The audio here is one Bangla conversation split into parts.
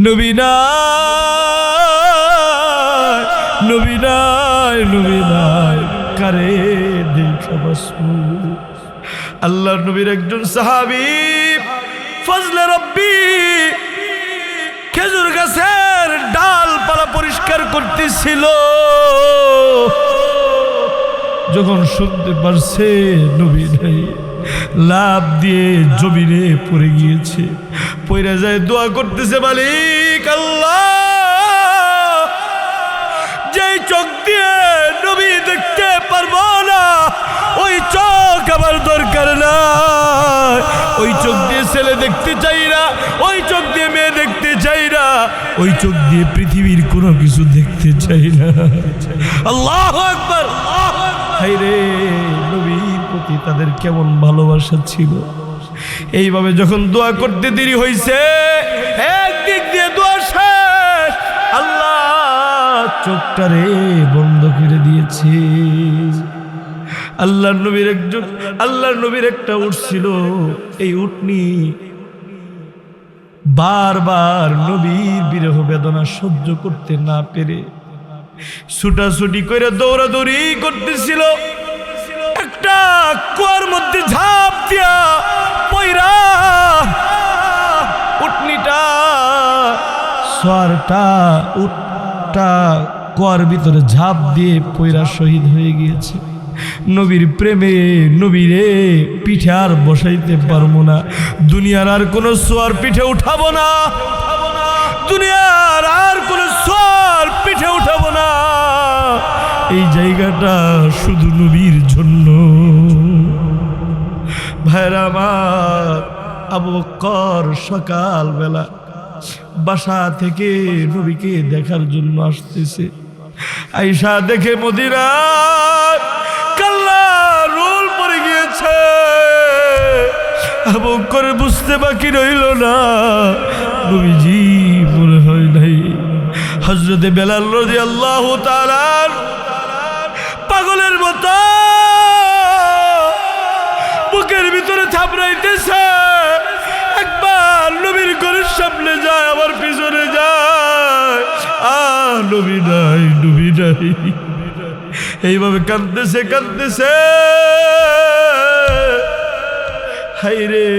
নবী নাই, নবী নাই, নবী নাই, কারে দেখা বাসবো। আল্লাহর নবীর একজন সাহাবী ফজলে রব্বি খেজুর গাছের ডালপালা পরিষ্কার করতেছিল। যখন শুনতে পারছে নবী নাই, লাভ দিয়ে জমিনে পড়ে গিয়েছে। পড়ে যায় দোয়া করতেছে, মালিক আল্লাহ, যেই চোখ দিয়ে নবী দেখতে পারবো না ওই চোখ আমার দরকার না। ওই চোখ দিয়ে ছেলে দেখতে চাই না, ওই চোখ দিয়ে মেয়ে দেখতে চাই না, ওই চোখ দিয়ে পৃথিবীর কোনো কিছু দেখতে চাই না। আল্লাহু আকবার। হায়রে, নবীর প্রতি তাদের কেমন ভালোবাসা ছিল। এইভাবে যখন দোয়া করতে দেরি হয়েছে, একদিক দিয়ে দোয়া শেষ, আল্লাহ চোখটারে বন্ধ করে দিয়েছে। আল্লাহর নবীর একটা উট ছিল। এই উটনি বারবার নবীর বিরহ বেদনা সহ্য করতে না পেরে ছুটাছুটি করে দৌড়াদৌড়ি করতেছিল। একটা কুয়ার মধ্যে ঝাঁপ দিয়া পয়রা উটনিটা উটটা কুয়ার ভিতরে ঝাঁপ দিয়ে পয়রা শহীদ হয়ে গিয়েছে। নবীর প্রেমে নবীরে পিঠে আর বসাইতে পারবো না, দুনিয়ার আর কোনো সোয়ার পিঠে উঠাবো না, দুনিয়ার আর কোনো সোয়ার পিঠে উঠাবো না। এই জায়গাটা শুধু নবীর জন্য। ভাইরা আমার, আবু বকর সকালবেলা বাসা থেকে নবীকে দেখার জন্য আসতেছে। আয়েশা দেখে মদিনার কাল্লা রোল পড়ে গিয়েছে। আবু বকর বুঝতে বাকি রইল না, নবীজি মনে হয় নাই। হযরতে বেলাল রাদিয়াল্লাহু তাআলা পাগলের মতো বুকের ভিতরে থাপড়াইতেছে। একবার নবীর ঘরের সামনে যায়, আবার পিছনে যায়, নবী নাই, নবী নাই। এইভাবে কাঁদতেছে কাঁদতেছে। হায়রে,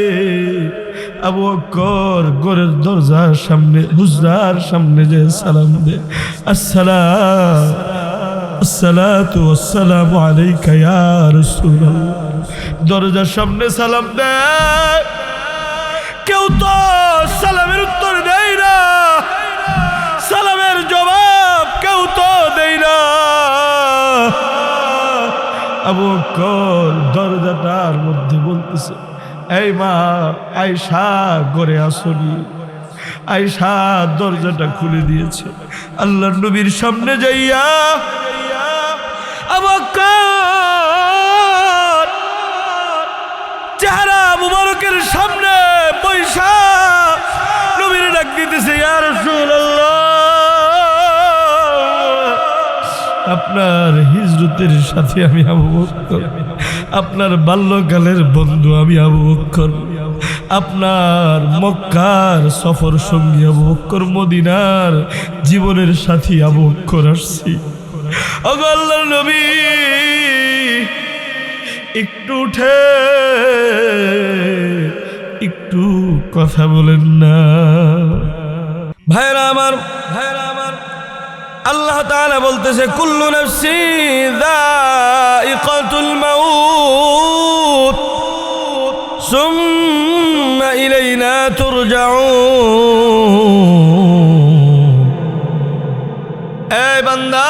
আবু বকর ঘরের দরজার সামনে হুজরার সামনে যে সালাম দে, আসসালাতু ওয়াসসালামু আলাইকা ইয়া রাসূলুল্লাহ। দরজার সামনে সালাম দেয়, কেউ তো সালামের উত্তর দেয় না, সালামের জবাব কেউ তো দেয় না। আবু বকর দরজাটার মধ্যে বলতেছে, এই মা আয়েশা ঘরে আসনি। আয়েশা দরজাটা খুলে দিয়েছে। আল্লাহর নবীর সামনে যাইয়া আবু বকর চেহারা মুবারকের সামনে পয়সা নবীর ডাক দিতেছে, ইয়া রাসূলুল্লাহ, আপনার হিজরতের সাথে আমি আবু বকর, আপনার বাল্যকালের বন্ধু আমি আবু বকর, আপনার মক্কার সফর সঙ্গী আবু বকর, মদিনার জীবনের সাথী আবু বকর আসছি। ওগো আল্লাহর নবী, একটু উঠে একটু কথা বলেন না। ভাইরা আমার, আল্লাহ তাআলা বলতেছে, কুল্লু নাফসি যায়িকাতুল মাউত সুম্মা ইলাইনা তুরজাউন। এই বান্দা,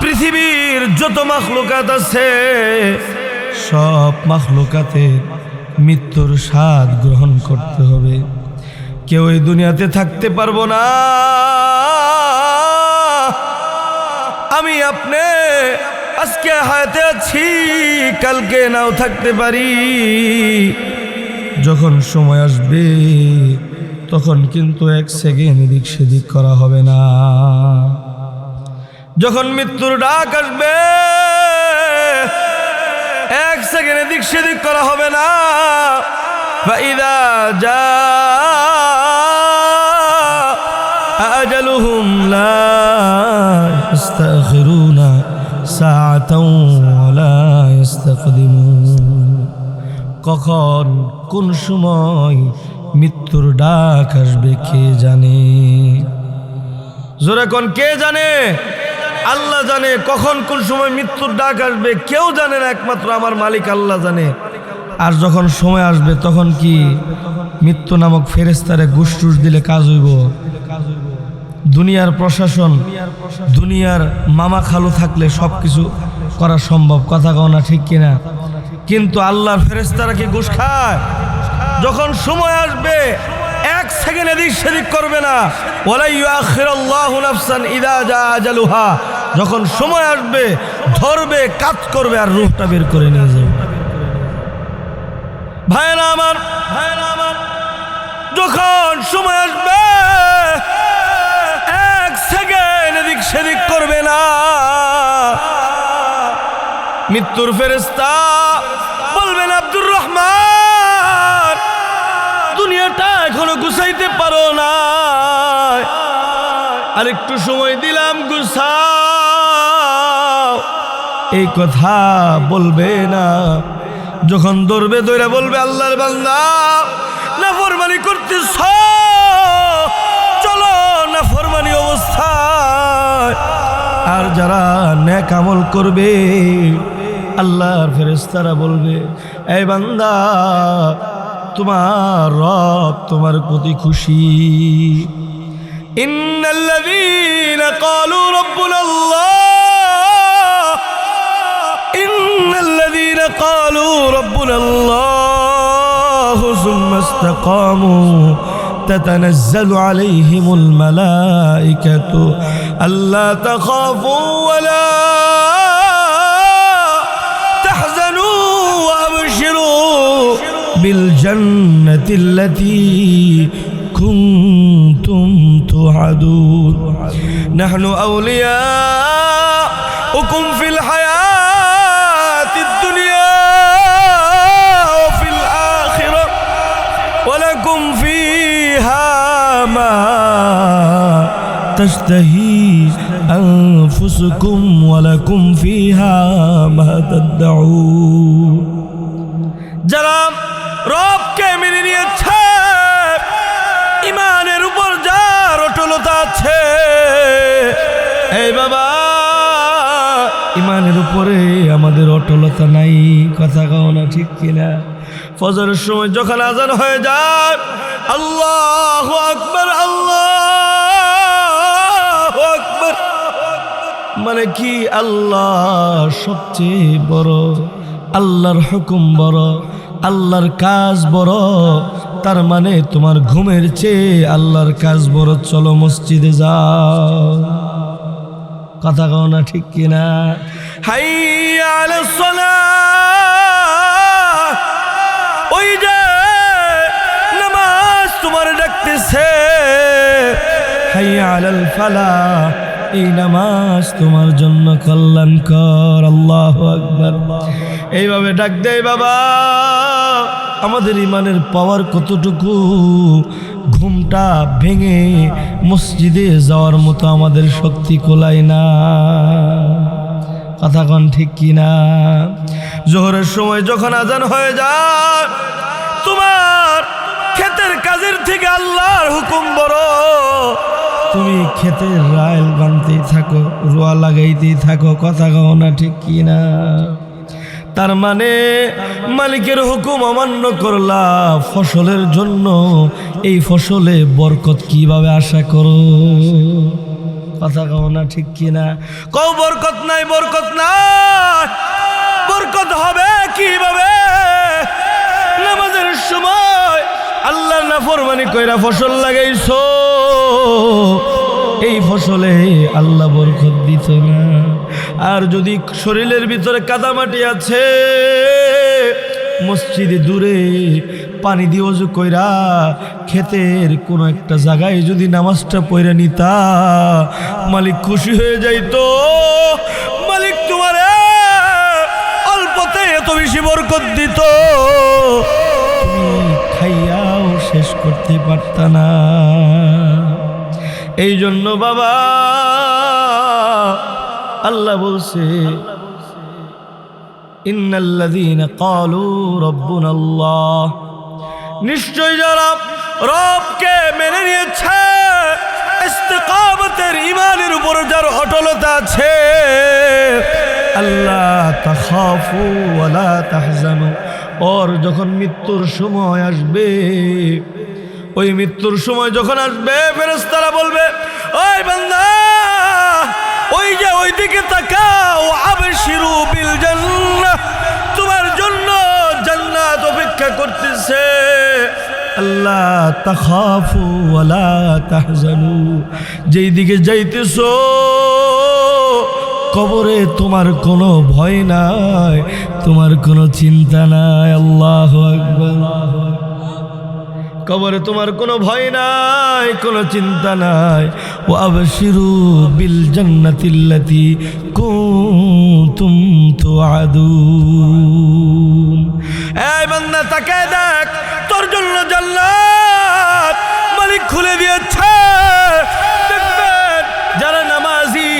পৃথিবীর যত মাখলুকাত আছে সব মাখলুকাতের মৃত্যুর স্বাদ গ্রহণ করতে হবে। কেউ এই দুনিয়াতে থাকতে পারবো না। আমি আপনি আজকে হায়াতে আছি, কালকে নাও থাকতে পারি। যখন সময় আসবে তখন কিন্তু এক সেকেন্ড এদিক সেদিক করা হবে না। যখন মৃত্যুর ডাক আসবে এক সেকেন্ড এদিক সেদিক করা হবে না। ফাইদা জা আজালুহুম লা ইস্তাখিরুনা সাআতাও ওয়া লা ইস্তাকদিমুন। কখন কোন সময় মৃত্যুর ডাক আসবে কে জানে? জোরে কোন কে জানে? আল্লাহ জানে। কখন কোন সময় মৃত্যুর ডাক আসবে কেউ জানে না, একমাত্র আমার মালিক আল্লাহ জানে। আর যখন সময় আসবে তখন কি মৃত্যু নামক ফেরেশতারে ঘুষ দিলে কাজ হইব? দুনিয়ার প্রশাসন, দুনিয়ার মামা খালু থাকলে সবকিছু করা সম্ভব, কথা কও না ঠিক কিনা? কিন্তু আল্লাহর ফেরেশতারা কি ঘুষ খায়? যখন সময় আসবে এক সেকেন্ড এদিক সেদিক করবে না। ওয়ালা ইউআখিরুল্লাহু নাফসান ইযা জা আজালুহা। যখন সময় আসবে ধরবে, কাজ করবে আর রূহটা বের করে নিয়ে যাবে। ভাইরা আমার, যখন সময় আসবে এক সেকেন্ড এদিক সেদিক করবে না। মৃত্যুর ফেরেশতা বলবেন, আব্দুর রহমান, দুনিয়াটা এখনো গুছাইতে পারো না, আর একটু সময় দিলাম, গুছাও। এই কথা বলবে না। যখন ধরবে ধরে বলবে, আল্লাহর বান্দা নাফরমানি করতেছ, চলো নাফরমানি অবস্থায়। আর যারা নেক আমল করবে আল্লাহর ফেরেশতারা বলবে, এই বান্দা তোমার রব তোমার প্রতি খুশি। ইন্নাল্লাযীনা ক্বালু রাব্বুনাল্লাহ, ইন্নাল্লাযীনা ক্বালু রাব্বুনাল্লাহ সুম্মা ইসতাকামু তাতানাজ্জালু আলাইহিমুল মালাইকাতু আল্লা তাখাফু ওয়া লা তাহজানু ওয়া আবশিরু বিল জান্নাতিল্লাতী কুনতুম তুআদুন। নাহনু আউলিয়াউকুম ফিল হায়াতিদ দুনিয়া ওয়া ফিল আখিরাহ ওয়া লাকুম ফিহা মা তাশতাহি আনফুসুকুম ওয়া লাকুম ফিহা মা তাদউন। যারা রবকে মেনে নিয়েছে, ইমানের উপর যার অটলতা আছে, এই বাবা ইমানের উপরে আমাদের অটলতা নাই, কথা কও না ঠিক কিনা? ফজরের সময় যখন আজান হয়ে যায়, আল্লাহু আকবার, আল্লাহু আকবার, মানে কি আল্লাহ সবচেয়ে বড়, আল্লাহর হুকুম বড়, আল্লাহর কাজ বড়। তার মানে তোমার ঘুমের চেয়ে আল্লাহর কাজ বড়। চলো মসজিদে যাও, কথা কও না ঠিক কিনা? হাইয়া আলাস সালাহ, ওই যে নামাজ তোমার ডাকতেছে। হাইয়া আলাল ফালাহ, এই নামাজ তোমার জন্য কল্যাণকর। আল্লাহু আকবার। এইভাবে ডাক দেয় বাবা। আমাদের ইমানের পাওয়ার কতটুকু, ঘুমটা ভেঙে মসজিদে যাওয়ার মতো আমাদের শক্তি কোলায় না, কথা কন ঠিক কিনা? জোহরের সময় যখন আজান হয়ে যায়, তোমার ক্ষেতের কাজের থেকে আল্লাহর হুকুম বড়। তুমি ক্ষেতের রাইল বানতেই থাকো, রোয়া লাগাইতেই থাকো, কথা কও না ঠিক কিনা? তার মানে মালিকের হুকুম অমান্য করলা ফসলের জন্য, এই ফসলে বরকত কিভাবে আশা করো? কথা কও না ঠিক কিনা? কও বরকত নাই, বরকত নাই। বরকত হবে কিভাবে? নামাজের সময় আল্লাহর নাফরমানি কইরা ফসল লাগাইছো, এই ফসলে আল্লাহ বরকত দিত না। আর যদি শরীরের ভিতরে কাদামাটি আছে, মসজিদে দূরে পানি দিয়ে ওযু কইরা ক্ষেতের কোনো একটা জায়গায় যদি নামাজটা পড়ে নিতা, মালিক খুশি হয়ে যাইতো। মালিক তোমারে অল্পতে এত বেশি বরকত দিত, তুমি খাইয়াও শেষ করতে পারতা না। এই জন্য বাবা আল্লাহ বলছে ইন্নাল্লাযীনা ক্বালু রাব্বুনাল্লাহ, নিশ্চয় যারা রবকে মেনে নিয়েছে, ইস্তিকামতের ঈমানের উপর যার অটলতা আছে, আল্লাহ তাখাফু ওয়ালা তাহজানু, ওর যখন মৃত্যুর সময় আসবে, ওই মৃত্যুর সময় যখন আসবে ফেরেশতারা বলবে, ওই বান্দা ওই যে ওইদিকে তাকাও, আবশিরু বিল জান্নাহ, তোমার জন্য জান্নাত অপেক্ষা করতেছে। আল্লাহ তাখাফু ওয়ালা তাহজানু, যেই দিকে যাইতেছো কবরে তোমার কোনো ভয় নাই, তোমার কোনো চিন্তা নাই। আল্লাহু আকবার। কবরে তোমার কোনো ভয় নাই, কোনো চিন্তা নাই। ওয়া আবশিরু বিল জান্নাতিল্লাতী কুনতুম তুআদুন। এই বান্দা তাকায় দেখ, তোর জন্য জান্নাত মালিক খুলে দিয়েছে। দেখবেন যারা নামাজি,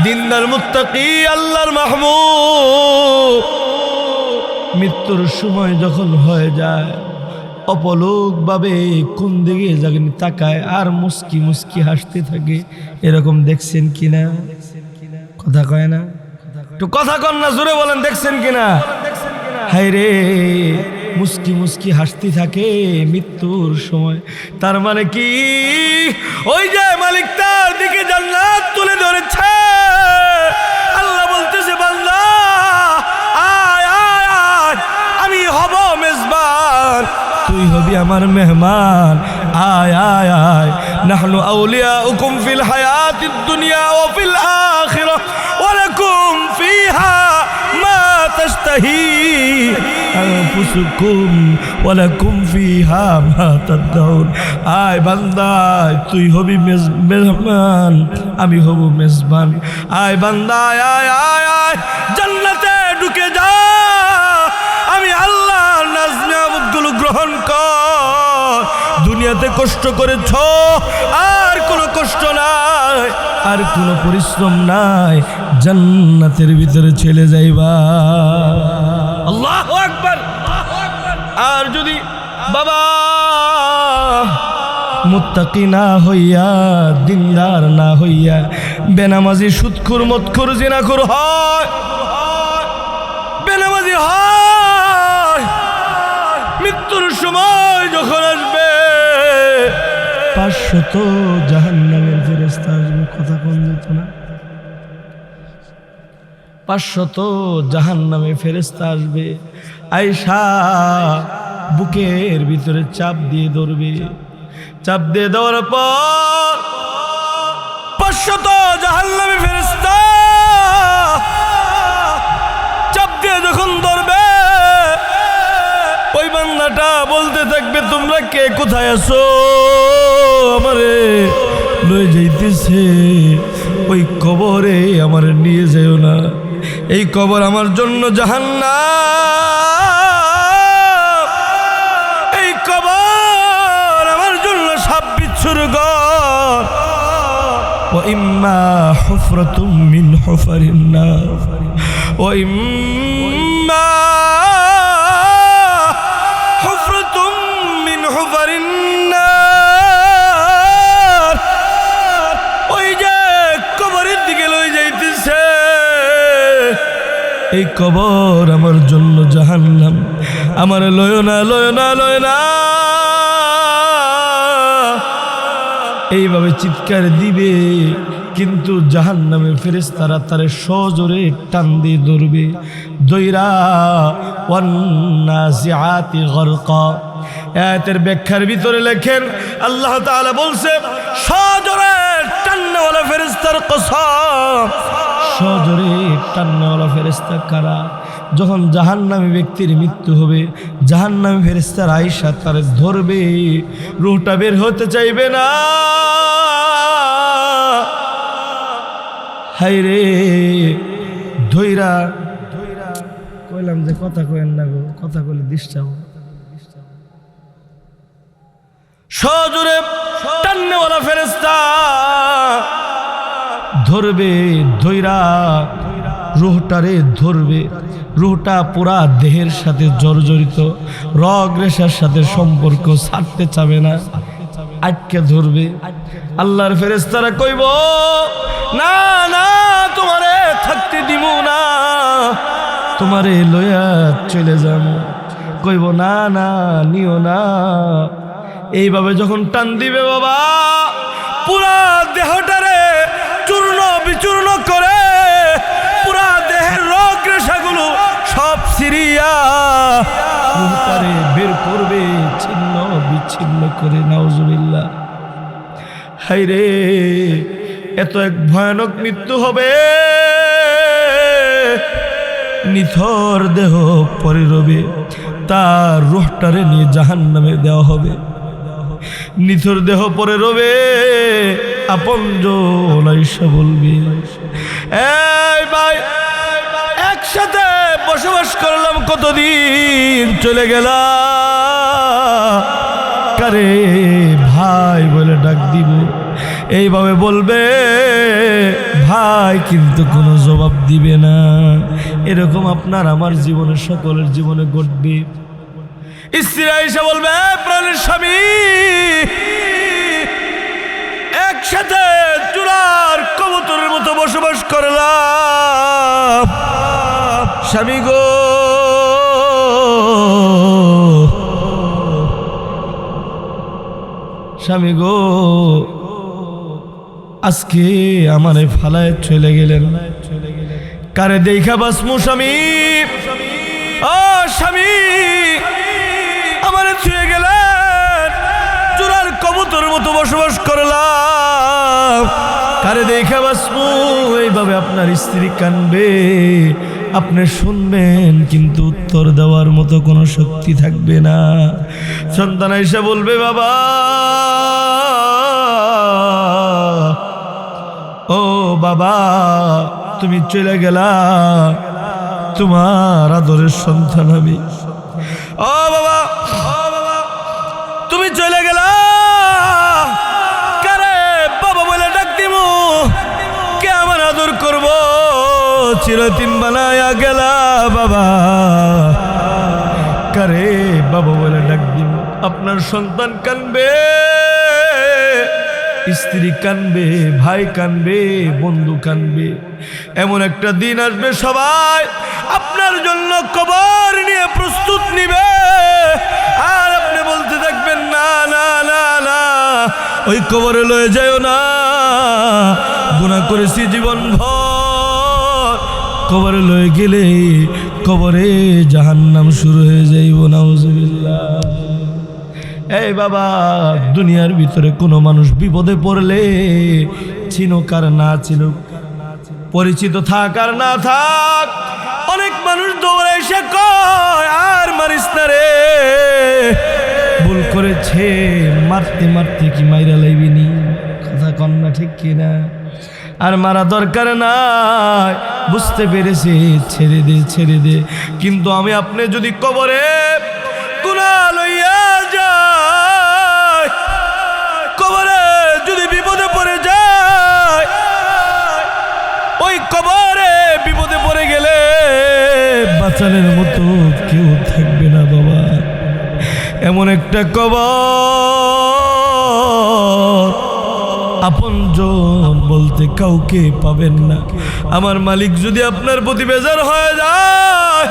দিনদার, মুত্তাকি, আল্লাহর মাহবুব, মৃত্যুর সময় যখন হয়ে যায় অপলোক ভাবে কোন দিকে জানি তাকায় আর মুস্কি মুস্কি হাসতে থাকে। এরকম দেখছেন কিনা? কথা কয় না, একটু কথা কন না, জোরে বলেন, দেখছেন কিনা? হায় রে, মুস্কি মুস্কি হাসতে থাকে মৃত্যুর সময়। তার মানে কি, ওই যে মালিক তার দিকে জান্নাত তুলে ধরেছে। আল্লাহ বলতেছে, বান্দা আয় আয় আয়, আমি হব মেজবান, তুই হবি আমার মেহমান। আয় আয় আয়, নাহনু আউলিয়াউকুম ফিল হায়াতিদ দুনিয়া ওয়া ফিল আখিরাহ ওয়া লাকুম ফিহা মা তাশতাহি আনফুসুকুম ওয়া লাকুম ফিহা মা তাদউন। আয় বান্দা, তুই হবি মেহমান, আমি হব মেজবান। আয় বান্দা, আয় আয় আয়, জান্নাতে ঢুকে যা, আমি আল্লাহর নাজমাতগুলো গ্রহণ কর। দুনিয়াতে কষ্ট করেছ, আর কোনো কষ্ট নাই, আর কোনো পরিশ্রম নাই, জান্নাতের ভিতরে চলে যাইবা। আল্লাহু আকবার। আর যদি বাবা মুত্তাকি না হইয়া, দিনদার না হইয়া, বেনামাজি, সুদখোর, মদখোর, জিনাখোর হয়, বেনামাজি হয়, মৃত্যুর সময় যখন আসবে 500 জাহান্নামের ফেরেশতা আসবে। কথা কোন যেত না? 500 জাহান্নামে ফেরেশতা আসবে, আয়েশা বুকের ভিতরে চাপ দিয়ে ধরবে। চাপ দিয়ে দেওয়ার পর 500 জাহান্নামে ফেরেশতা চাপ দিয়ে যখন ধরবে, ওই বান্দাটা বলতে থাকবে, তোমরা কে, কোথায় আছো? আমারে লয়ে যাইতেছে ওই কবরে, আমার নিয়ে যাও না। এই কবর আমার জন্য জাহান্নাম, এই কবর আমার জন্য সাপ বিচ্ছুর ঘর। ওয়া ইম্মা হুফরাতুম মিন হুফারিন নার ওয়া ইম্মা হুফরাতুম মিন হুফারিন নার। ওই যে কবরের দিকে লয়ে যাইতেছে, এই কবর আমার জন্য জাহান্নাম, আমার লয় না, লয় না, লয় না। এইভাবে চিৎকার দিবে, কিন্তু জাহান্নামের ফেরেশতারা তারে সজোরে টান দিয়ে ধরবে। দইরা ওয়ান্নাজিআতি গরকা। আয়াতের ব্যাখ্যার ভিতরে লেখেন, আল্লাহ তাআলা বলছে, সজোরে টাননেওয়ালা ফেরেশতার কসম। সজোরে টাননেওয়ালা ফেরেশতা কারা? যখন জাহান্নামী ব্যক্তির মৃত্যু হবে, জাহান্নামী ফেরেশতার আয়েশা তারে ধরবে, রূহটা বের হতে চাইবে না। হায়রে, ধইরা কইলাম যে কথা কইেন না গো, কথা কইলে ডিস্টার্ব। সজোরে টাননেওয়ালা ফেরেশতা ধরবে, ধৈরা রুহটারে ধরবে। রুহটা পুরা দেহের সাথে জর্জরিত, রগ রেশার সাথে সম্পর্ক, ছাড়তে চাবে না, আটকে ধরবে। আল্লাহর ফেরেশতারা কইব, না না, তোমারে থাকতে দিব না, তোমারে লইয়া চলে যাব। কইব, না না, নিও না। এইভাবে যখন টান দিবে বাবা, পুরা দেহটারে চূর্ণ বিচূর্ণ করে, পুরা দেহের রগ রেশাগুলো সব সিরিয়া রূহটারে বের করবে, ছিন্ন বিচ্ছিন্ন করে। নাউজুবিল্লাহ। হায়রে, এত এক ভয়ানক মৃত্যু হবে। নিথর দেহ পরে রবে, তার রূহটারে নিয়ে জাহান্নামে দেওয়া হবে। নিথর দেহ পরে রবে, আপনজন আইসা বলবে, এই ভাই, একসাথে বসবাস করলাম কতদিন, চলে গেলাম, কারে ভাই বলে ডাক দিব। এইভাবে বলবে, ভাই কিন্তু কোনো জবাব দিবে না। এরকম আপনার আমার জীবনে, সকলের জীবনে ঘটবে। স্ত্রী আয়েশা বলবে, প্রাণের স্বামী, একসাথে চূড়ার কবুতরের মতো বসবাস করলাম, স্বামী গো, স্বামী গো, আজকে আমারে ফালায় চলে গেলেন, কারে দেখা বাসমু স্বামী, ও স্বামী, আমারে ছুঁয়ে গেলেন, চূড়ার কবুতরের মতো বসবাস করলাম, কারে দেখা বাসমু। এইভাবে আপনার স্ত্রী কানবে, আপনি শুনবেন, কিন্তু উত্তর দেওয়ার মতো কোনো শক্তি থাকবে না। সন্তান এসে বলবে, বাবা, ও বাবা, তুমি চলে গেলা, তোমার আদরের সন্তান আমি। ও বাবা, তুমি চলে গেলা, কারে বাবা বলে ডাক দিব, কে আমার আদর করব, চিরদিন বানায়া গেলা বাবা, কারে বাবা বলে ডাক দিব। আপনার সন্তান কানবে, স্ত্রী কানবে, ভাই কানবে, বন্ধু কানবে। এমন একটা দিন আসবে, সবাই আপনার জন্য কবর নিয়ে প্রস্তুত নিবে, আর আপনি বলতে থাকবেন, না না না না, ওই কবরে লয়ে যাও না, গুনাহ করেছি জীবন ভর, কবরে লয়ে গেলে কবরে জাহান্নাম শুরু হয়ে যাইব। নাউজুবিল্লাহ। এই বাবা, দুনিয়ার ভিতরে কোনো মানুষ বিপদে পড়লে, চিনুক আর না চিনুক, পরিচিত থাক আর না থাক, অনেক মানুষ দৌড়ে এসে কয়, আর মারিস না রে, ভুল করেছে, মারতে মারতে কি মাইরা লাইবিনি, কথা কন না, ঠিক কিনা? আর মারা দরকার নাই, বুঝতে পেরেছে, ছেড়ে দে, ছেড়ে দে। কিন্তু আমি আপনি যদি কবরে গুনাহ লইয়া যায়, কবরে যদি বিপদে পড়ে যায়, ওই কবরে বিপদে পড়ে গেলে বাঁচানোর মতো কেউ থাকবে না বাবা। এমন একটা কবর, আপনজন বলতে কাউকে পাবেন না। আমার মালিক যদি আপনার প্রতি বেজার হয়ে যায়,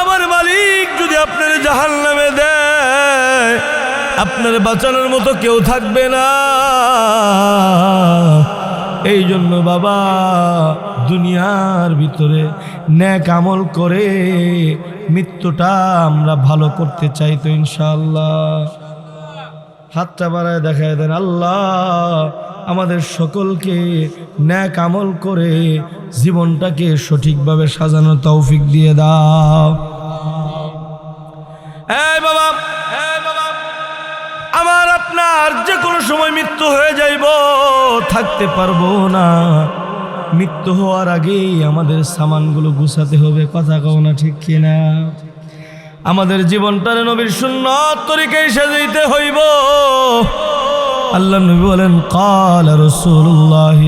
আমার মালিক যদি আপনার জাহান্নামে দেয়, আপনার বাঁচানোর মতো কেউ থাকবে না। এই জন্য বাবা, দুনিয়ার ভিতরে নেক আমল করে মৃত্যুটা আমরা ভালো করতে চাই তো ইনশাআল্লাহ। হাতটা বাড়ায় দেখায় দেন, আল্লাহ আমাদের সকলকে নেক আমল করে জীবনটাকে সঠিকভাবে সাজানোর তৌফিক দিয়ে দাও। এই বাবা, আমার আপনার যে কোনো সময় মৃত্যু হয়ে যাইব, থাকতে পারবো না। মৃত্যু হওয়ার আগেই আমাদের সামানগুলো গুছাতে হবে, কথা কও না, ঠিক কিনা? আমাদের জীবনটার নবীর সুন্নাত তরিকায় সাজাইতে হইব। আল্লাহ নবী বলেন, ক্বালা রাসূলুল্লাহ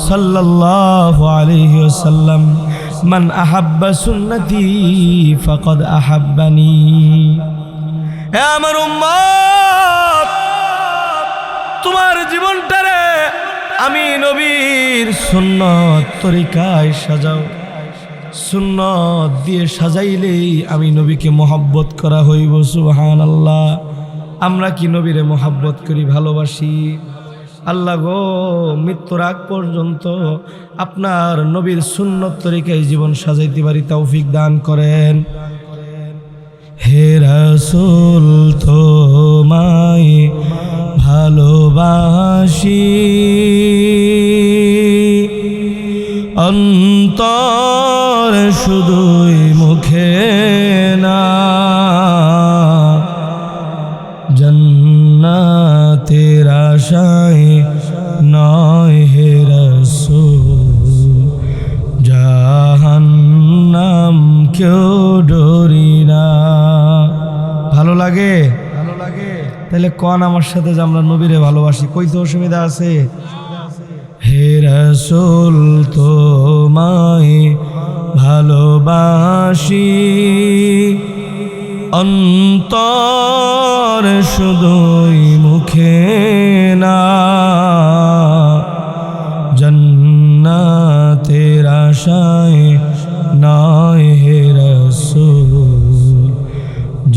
সাল্লাল্লাহু আলাইহি ওয়াসাল্লাম, মান আহাব্বা সুন্নতি ফাকাদ আহাব্বানি। হে আমার উম্মত, তোমার জীবনটারে আমি নবীর সুন্নত তরিকায় সাজাও। সুন্নত দিয়ে সাজাইলেই আমি নবীকে মহব্বত করা হইব। সুবহানাল্লাহ। আমরা কি নবীরে মহব্বত করি, ভালোবাসি? আল্লাহ গো, মৃত্যুর আগ পর্যন্ত আপনার নবীর সুন্নত তরিকায় জীবন সাজাইতে পারি তৌফিক দান করেন। হে রাসূল তোমায় ভালোবাসি, অন্তর শুধুই মুখে না, জান্নাতের আশায় নয় হে রাসূল, জাহান্নাম কেউ ডরি না। ভালো লাগে? ভালো লাগে? তাহলে কোন আমার সাথে যে আমরা নবীরে ভালোবাসি, কইতে অসুবিধা আছে? হে রাসূল তোমায় ভালোবাসি, অন্তর শুধুই মুখে না, জান্নাতের আশায় নয় হে রাসূল,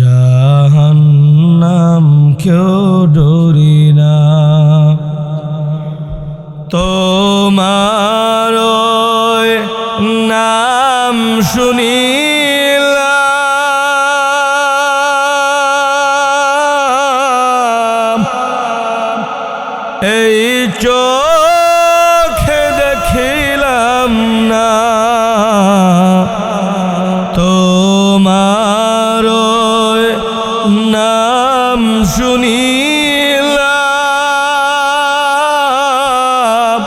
জাহান্নাম কেউ ডরি না। তোমার নাম শুনিলাম, এই চোখে দেখিলাম না, তোমার নাম শুনিলাম,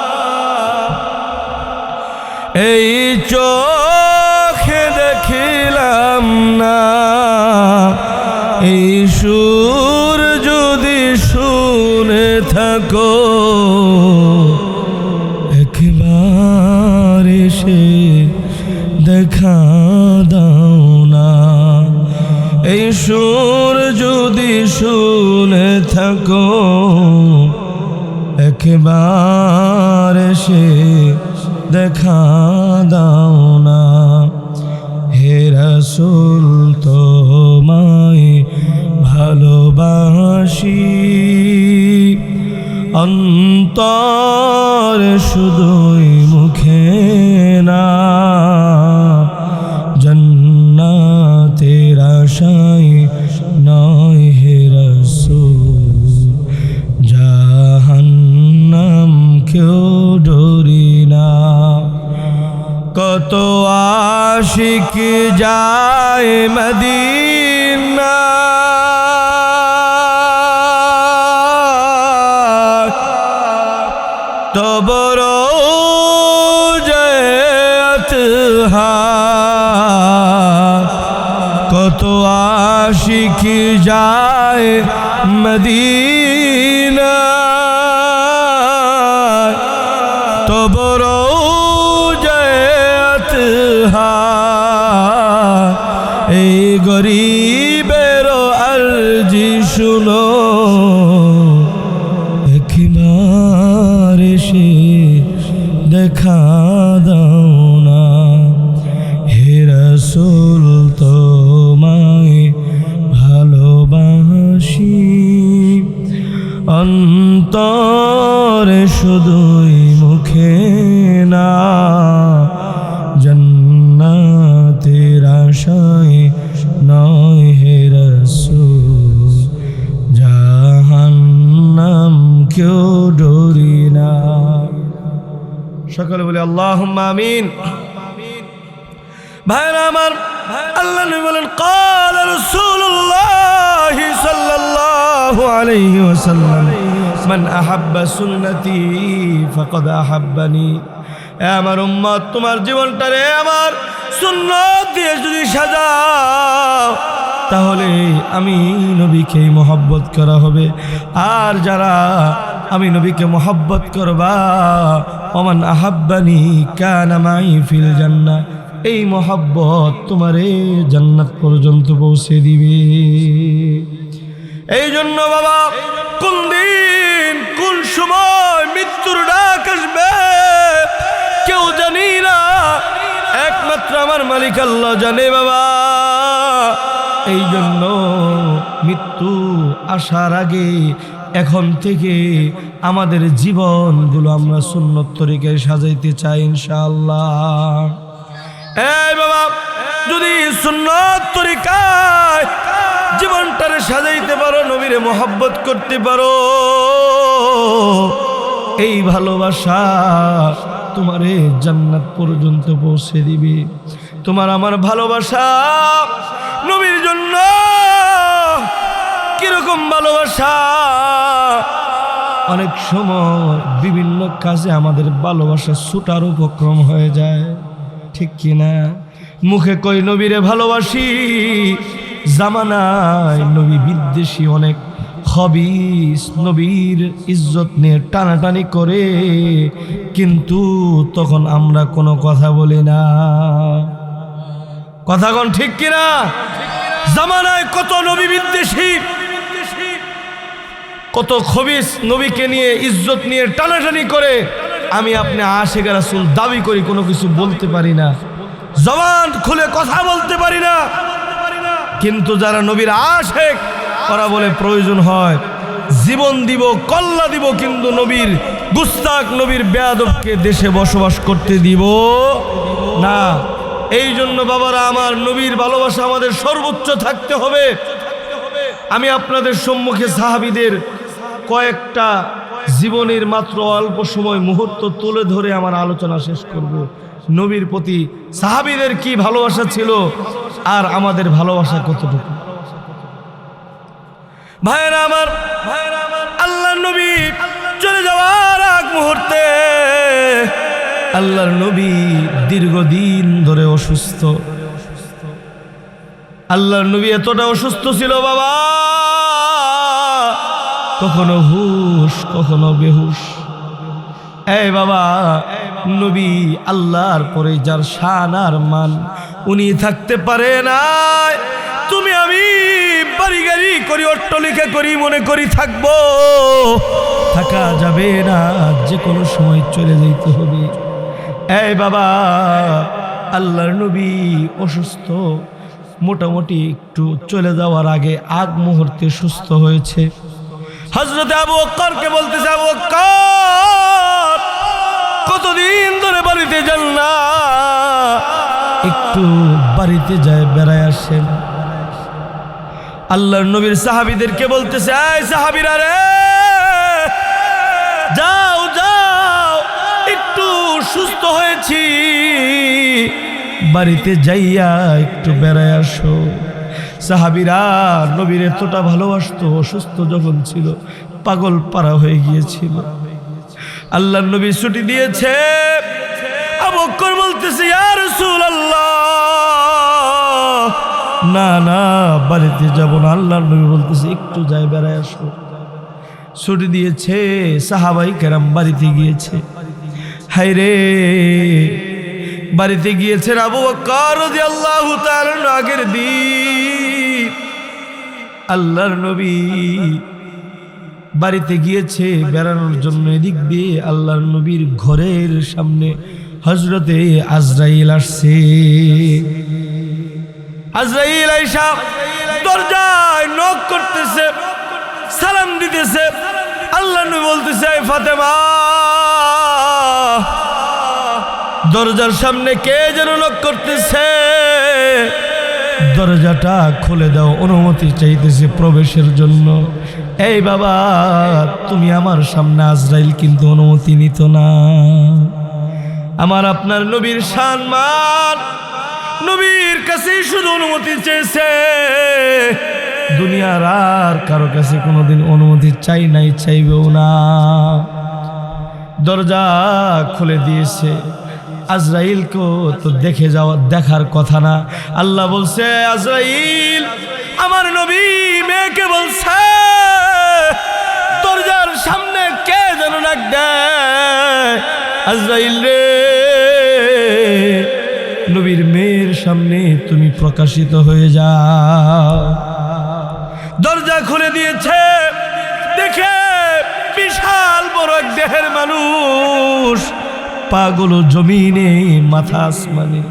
এই চোখে দেখিলাম না, এই সুর যদি শুনে থাকো একবার এসে দেখা দাও না, এই সুর যদি শুনে থাকো একবার এসে দেখা দাও না। হে রাসূল তোমায় ভালোবাসি, অন্তর শুধুই মুখে না, জান্নাতের আশায় নয় হে রাসূল, জাহান্নাম কেউ ডরি না। কত আশিক যায় মদিনা, তব রওজাত হার, কত আশিক যায় মদিনা, তব রওজাত হার, এই গরিবের আরজি শুনো একবার এসে দেখা দাও না। হে রাসূল তোমায় ভালোবাসি, অন্তর শুধুই মুখে না, জান্নাতের আশায় নয় হে রাসূল, জাহান্নাম কেউ ডরি না। সকলে বলে আল্লাহুম্মা আমিন। ভাইরা আমার, আল্লাহ নবী বলেন ক্বালা রাসূলুল্লাহ সাল্লাল্লাহু আলাইহি ওয়াসাল্লাম, মান আহাব্বা সুন্নতি ফাকাদ আহাব্বানি। এ আমার উম্মত, তোমার জীবনটারে আমার সুন্নত দিয়ে যদি সাজাও তাহলে আমি নবীকে মহব্বত করা হবে। আর যারা আমি নবীকে মোহাব্বত করবা। ওমান আহাব্বানি কানা মাই ফিল জান্নাহ, এই মোহাব্বত তোমারে জান্নাত পর্যন্ত পৌঁছে দিবে। এই জন্য বাবা, কোন দিন কোন সময় মৃত্যুর ডাক আসবে কেউ জানি না, একমাত্র আমার মালিক আল্লাহ জানে বাবা। এই জন্য মৃত্যু আসার আগে এখন থেকে আমাদের জীবনগুলো আমরা সুন্নত তরিকায় সাজাইতে চাই ইনশাআল্লাহ। এই বাবা, যদি সুন্নত তরিকায় জীবনটারে সাজাইতে পারো, নবীরে মোহাব্বত করতে পারো, এই ভালোবাসা তোমারে জান্নাত পর্যন্ত পৌঁছে দিবে। তোমার আমার ভালোবাসা নবীর জন্য কিরকম ভালোবাসা, অনেক সময় বিভিন্ন কাজে আমাদের ভালোবাসা ছুটার উপক্রম হয়ে যায়, ঠিক কিনা? মুখে কই নবীরে ভালোবাসি, জামানায় নবী বিদ্বেষী অনেক খবিস নবীর ইজ্জত নিয়ে টানাটানি করে, কিন্তু তখন আমরা কোনো কথা বলি না। কথা কোন ঠিক কিনা? জামানায় কত নবী বিদ্বেষী, কত খবিস নবীকে নিয়ে ইজ্জত নিয়ে টানাটানি করে, আমি আপনি আশিক রাসূল দাবি করি কোনো কিছু বলতে পারি না, জবান খুলে কথা বলতে পারি না, কিন্তু যারা নবীর আশিক ওরা বলে প্রয়োজন হয় জীবন দিব, কল্লা দিব, কিন্তু নবীর গুস্তাক নবীর বেয়াদবকে দেশে বসবাস করতে দিব না। এই জন্য বাবারা আমার, নবীর ভালোবাসা আমাদের সর্বোচ্চ থাকতে হবে। আমি আপনাদের সম্মুখে সাহাবীদের কয়েকটা জীবনের মাত্র অল্প সময় মুহূর্ত তুলে ধরে আমার আলোচনা শেষ করব। নবীর প্রতি সাহাবীদের কি ভালোবাসা ছিল আর আমাদের ভালোবাসা কতটুকু। ভাইরা আমার, আল্লাহর নবী চলে যাওয়ার আগ মুহূর্তে আল্লাহর নবী দীর্ঘদিন ধরে অসুস্থ। আল্লাহর নবী এতটা অসুস্থ ছিল বাবা, কখনো হুশ কখনো বেহুশ। এই বাবা, নবী আল্লাহর পরে যার শান আর মান, উনি থাকতে পারে না। তুমি আমি বাড়ি গাড়ি করি, অট্টালিকা করি, মনে করি থাকবো, থাকা যাবে না, যে কোনো সময় চলে যেতে হবে। এই বাবা, আল্লাহর নবী অসুস্থ, মোটামুটি একটু চলে যাওয়ার আগে আগ মুহূর্তে সুস্থ হয়েছে। হযরত আবু বকরকে বলতেছে, আবু বকর কতদিন ধরে বাড়িতে যান না, একটু বাড়িতে যায় বেড়ায় আসেন। আল্লাহর নবীর সাহাবীদেরকে বলতেছে, এই সাহাবীরা রে, যাও যাও, একটু সুস্থ হয়েছি, বাড়িতে যাইয়া একটু বেড়ায় আসো। সাহাবীরা নবীর এতটা ভালোবাসতো, অসুস্থ যখন ছিল পাগল পারা হয়ে গিয়েছিল। আল্লাহর নবী ছুটি দিয়েছে। আবু বকর বলতেছে, ইয়া রাসূলুল্লাহ, না না, বাড়িতে যাব না। আল্লাহর নবী বলতেছে, একটু যাই বেড়ায় আসো। ছুটি দিয়েছে, সাহাবাই কেরাম বাড়িতে গিয়েছে। হায় রে, বাড়িতে গিয়েছেন আবু বকর রাদিয়াল্লাহু তাআলা আগের দিন। আল্লাহর নবী বাড়িতে গিয়েছে বেড়ানোর জন্য, এদিক দিয়ে আল্লাহর নবীর ঘরের সামনে হযরতে আজরাইল আসছে। আজরাইল আইসা দরজায় নক করতেছে, সালাম দিতেছে। আল্লাহর নবী বলতেছে, ফাতেমা, দরজার সামনে কে যেন নক করতেছে, দরজাটা খুলে দাও, অনুমতি চাইতেছে প্রবেশের জন্য। এই বাবা, তুমি আমার সামনে, আজরাইল কিন্তু অনুমতি নিত না। আমার আপনার নবীর সম্মান, নবীর কাছে শুধু অনুমতি চেয়েছে, দুনিয়ার আর কারো কাছে কোনোদিন অনুমতি চাই নাই, চাইবেও না। দরজা খুলে দিয়েছে। আজরাইলকেও তো দেখার কথা না। আল্লাহ বলছে, আজরাইল, আমার নবী মেয়েকে বলছে, দরজার সামনে কে ডাক দেয়, আজরাইল রে, নবীর মেয়ের সামনে তুমি প্রকাশিত হয়ে যাও। দরজা খুলে দিয়েছে, দেখে বিশাল বড় এক দেহের মানুষ, পাগুলো জমিনে, মাথা আসমানে।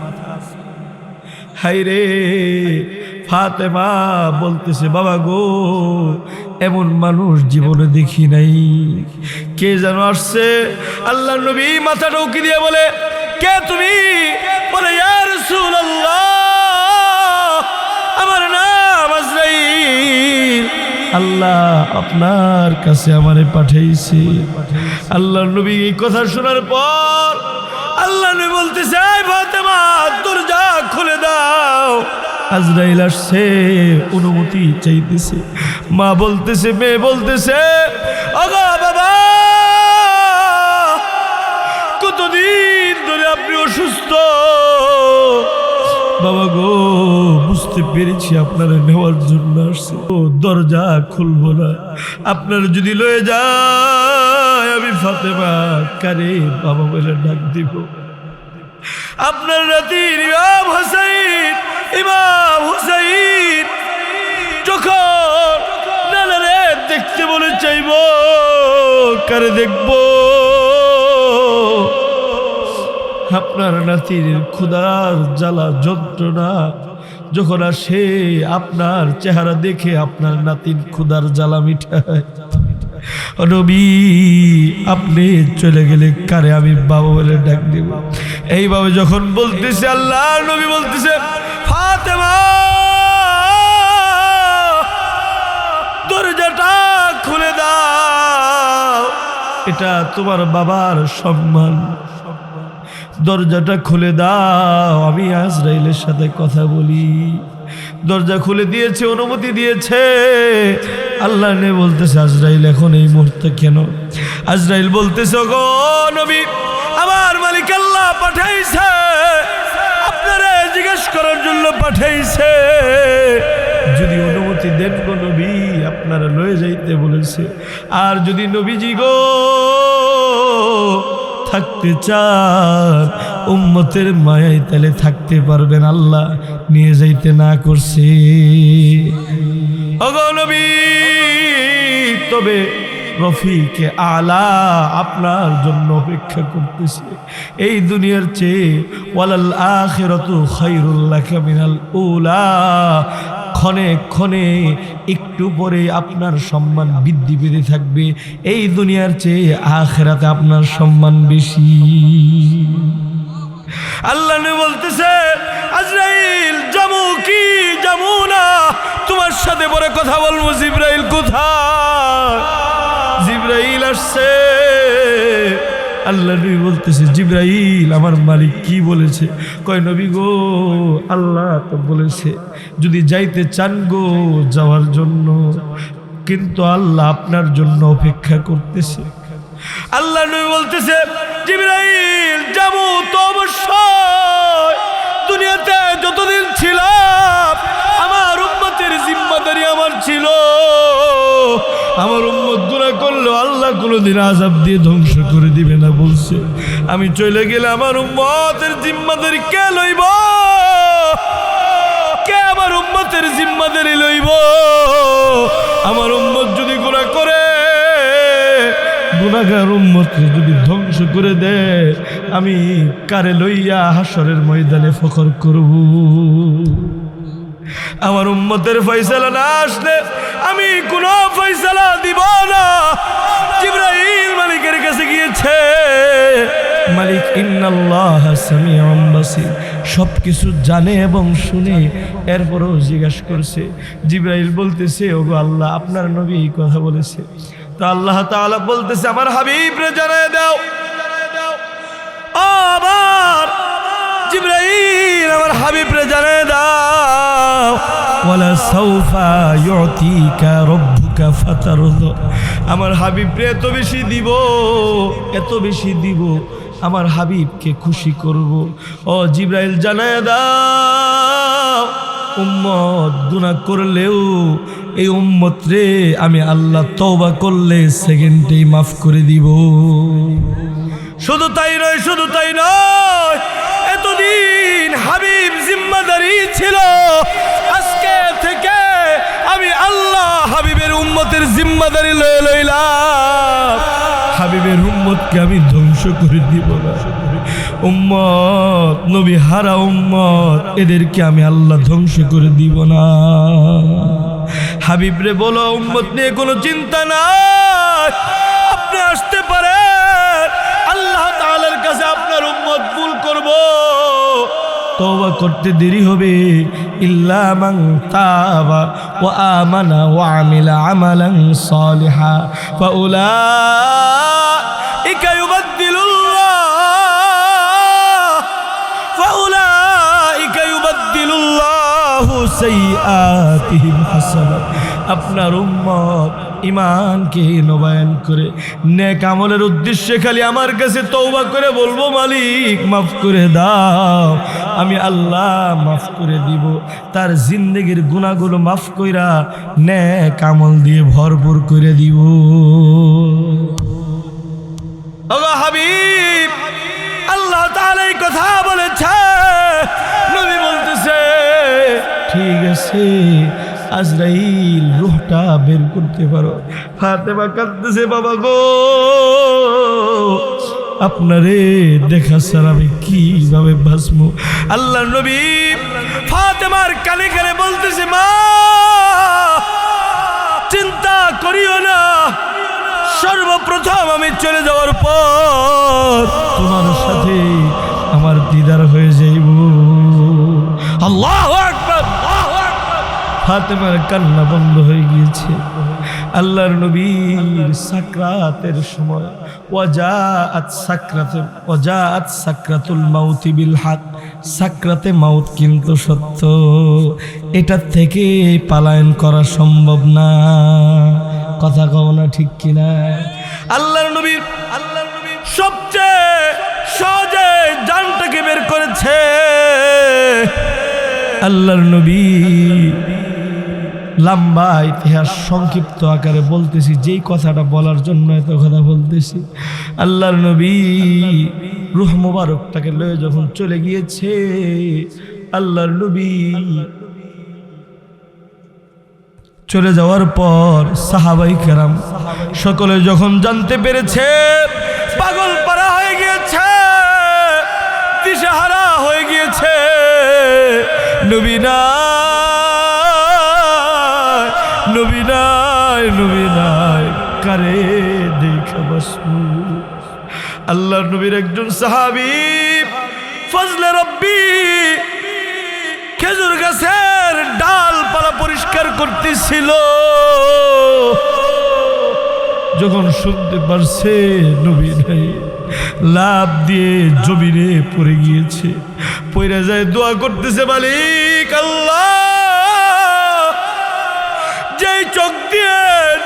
হায়রে, ফাতেমা বলতেছে, বাবা গো, এমন মানুষ জীবনে দেখি নাই। কে যেন আসছে। আল্লাহ নবী মাথাটা উকি দিয়ে বলে, কে তুমি? বলে, ইয়া রাসূলুল্লাহ, আমার নাম আজরাইল, আল্লাহ আপনার কাছে আমারে পাঠাইছে। আল্লাহ নবী এই কথা শোনার পর আল্লাহ নবী বলতেছে, ফাতেমা দরজা খুলে দাও, আজরাইল আসছে, অনুমতি চাইতেছে। মা বলতেছে, মেয়ে বলতেছে, ওগো বাবা, কতদিন ধরে আপনি অসুস্থ? বাবা গো, বুঝতে পেরেছি আপনারা নেওয়ার জন্য আসছে। ও দরজা খুলবো না, আপনারা যদি লয়ে যায় আমি ফাতেমা কারে বাবা বলে ডাক দিব। আপনার নাতির ইমাম হুসাইন যখন নানারে দেখতে বলে চাইব, কারে দেখব? আপনার নাতির ক্ষুধার জ্বালা যন্ত্রণা যখন আসে, আপনার চেহারা দেখে আপনার নাতির ক্ষুধার জ্বালা মিঠায়। নবী, আপনি চলে গেলে কারে আমি বাবা বলে ডাক দিব? এইভাবে যখন বলতেছে, আল্লাহ নবী বলতেছে, ফাতেমা দরজাটা খুলে দাও, এটা তোমার বাবার সম্মান। দরজাটা খুলে দাও, আমি আজরাইলের সাথে কথা বলি। দরজা খুলে দিয়েছে, অনুমতি দিয়েছে। আল্লাহ নে বলতেছে, আজরাইল এখন এই মুহূর্তে কেন? আজরাইল বলতেছে, ওগো নবী, আমার মালিক আল্লাহ পাঠাইছে, আপনারা জিজ্ঞেস করার জন্য পাঠাইছে। যদি অনুমতি দেন গো নবী, আপনারা লয়ে যাইতে বলেছে। আর যদি নবীজি গো থাকতে চান, উম্মতের মায়ায় তাহলে থাকতে পারবেন, আল্লাহ নিয়ে যাইতে না করছে। ওগো নবী, তবে রফিকে আলা আপনার জন্য অপেক্ষা করতেছে এই দুনিয়ার চেয়ে। ওয়ালাল আখিরাতু খায়রুল লাকা মিনাল উলা, ক্ষণে ক্ষণে একটু পরে আপনার সম্মান বৃদ্ধি পেতে থাকবে। এই দুনিয়ার চেয়ে আখিরাতে আপনার সম্মান বেশি। আল্লাহ নবী বলতেছে, আজরাইল যাবো কি যাবো না, তোমার সাথে পরে কথা বলবো। জিবরাইল কোথায়? জিবরাইল আসছে। আল্লাহ নবী বলতেছে, জিবরাইল আমার মালিক কি বলেছে? কয়, নবী গো, আল্লাহ তো বলেছে যদি যাইতে চান গো যাওয়ার জন্য, কিন্তু আল্লাহ আপনার জন্য অপেক্ষা করতেছে। আল্লাহ নবী বলতেছে, জিবরাইল যাবো তো অবশ্যই। দুনিয়াতে যতদিন ছিলাম আমার উম্মতের জিম্মাদারি আমার ছিল। আমার উম্মত গুনাহ করলে আল্লাহ কোনোদিন আযাব দিয়ে ধ্বংস করে দিবে না বলছে। আমি চলে গেলে আমার উম্মতের জিম্মাদারি কে লইব? কে আমার উম্মতের জিম্মাদারি লইব? আমার উম্মত যদি গুনাহ করে, গুনাহগার উম্মতকে যদি ধ্বংস করে দেয়, আমি কারে লইয়া হাসরের ময়দানে ফখর করব? আমার উম্মতের ফয়সালা না আসলে আমি কোনো ফয়সালা দিব না। জিবরাইল মালিকের কাছে গিয়েছে। মালিক ইন্নাল্লাহ সামিউন বাসীর, সব কিছু জানে এবং শুনে। এরপরও জিজ্ঞাসা করছে। জিবরাইল বলতেছে, ওগো আল্লাহ, আপনার নবী এই কথা বলেছে। তো আল্লাহ তাআলা বলতেছে, আমার হাবিবরে জানায় দাও। আবার জিবরাইল আমার হাবিবরে জানায় দাও, ওয়ালা সাউফা ইউতিকা রাব্বুকা ফাতারদা, আমার হাবিবরে এত বেশি দিব, এত বেশি দিব, আমার হাবিবকে খুশি করব। ও জিবরাইল জানায় দাও, উম্মত গুনাহ করলেও এই উম্মত রে আমি আল্লাহ তওবা করলে সেকেন্ডেই মাফ করে দিব। শুধু তাই নয়, শুধু তাই নয়, এতদিন হাবিব জিম্মাদারি ছিল, আজকে থেকে আমি আল্লাহ হাবিবের উম্মতের জিম্মাদারি লয়ে লইলাম। হাবিবের উম্মতকে আমি ধ্বংস করে দিব না। উম্মত নবী হারা উম্মত, এদেরকে আমি আল্লাহ ধ্বংস করে দিব না। হাবিবরে বলো উম্মত নিয়ে কোনো চিন্তা নাই, আপনি আসতে পারেন, আল্লাহ তাআলার কাছে আপনার উম্মত ভুল করব, তওবা করতে দেরি হবে। ইল্লা মান তাবা ওয়া আমানা ওয়া আমিলা আমালান সালিহা ফাউলাইকা ইউবাদদিলুল্লাহু সাইয়্যাতিহিম হাসানাত। আপনার উম্মত ঈমানকে নবায়ন করে নেক আমলের উদ্দেশ্যে খালি আমার কাছে তওবা করে বলবো, মালিক মাফ করে দাও, আমি আল্লাহ মাফ করে দিব। তার জিন্দেগির গুনাহগুলো মাফ কইরা নেক আমল দিয়ে ভরপুর করে দিব। ওগো হাবিব, আল্লাহ তাআলা এই কথা বলেছে, নবী বলতেছে ঠিক আছে আজরাইল রূহটা বের করতে পারো। ফাতেমা কাঁদতেছে, বাবা গো আপনারে দেখা ছাড়া আমি কিভাবে বাঁচবো। আল্লাহ নবী ফাতেমার কানে কানে বলতেছে, মা চিন্তা করিও না, সর্বপ্রথম আমি চলে যাওয়ার পর তোমার সাথে আমার দিদার হয়ে যাইব। আল্লাহু আকবার। ফাতেমার কান্না বন্ধ হয়ে গিয়েছে। আল্লাহর নবীর সাকরাতের সময় ওয়াজাআত সাকরাতুল মাউতি বিল হক, সাকরাতে মাউত কিন্তু সত্য, এটা থেকে পালায়ন করা সম্ভব না। কথা কও না ঠিক কিনা? আল্লাহর নবীর সবচেয়ে সহজে জানটাকে বের করেছে। আল্লাহর নবী লম্বা ইতিহাস সংক্ষিপ্ত আকারে বলতেছি, যেই কথাটা বলার জন্য এত কথা বলতেছি। আল্লাহর নবী রূহ মুবারকটাকে লয়ে যখন চলে গিয়েছে, আল্লাহর নবী চলে যাওয়ার পর সাহাবাই কেরাম সকলে যখন জানতে পেরেছে, পাগল পারা হয়ে গিয়েছে, দিশেহারা হয়ে গিয়েছে, নবী নাই কারে দেখা বাসু। আল্লাহর নবীর একজন সাহাবী ফজলে রব্বি খেজুর গাছের ডালপালা পরিষ্কার করতেছিল, যখন শুনতে পারছে নবী নাই, লাভ দিয়ে জমিনে পড়ে গিয়েছে, পড়ে যায় দোয়া করতেছে, মালিক আল্লাহ যেই চোখ দিয়ে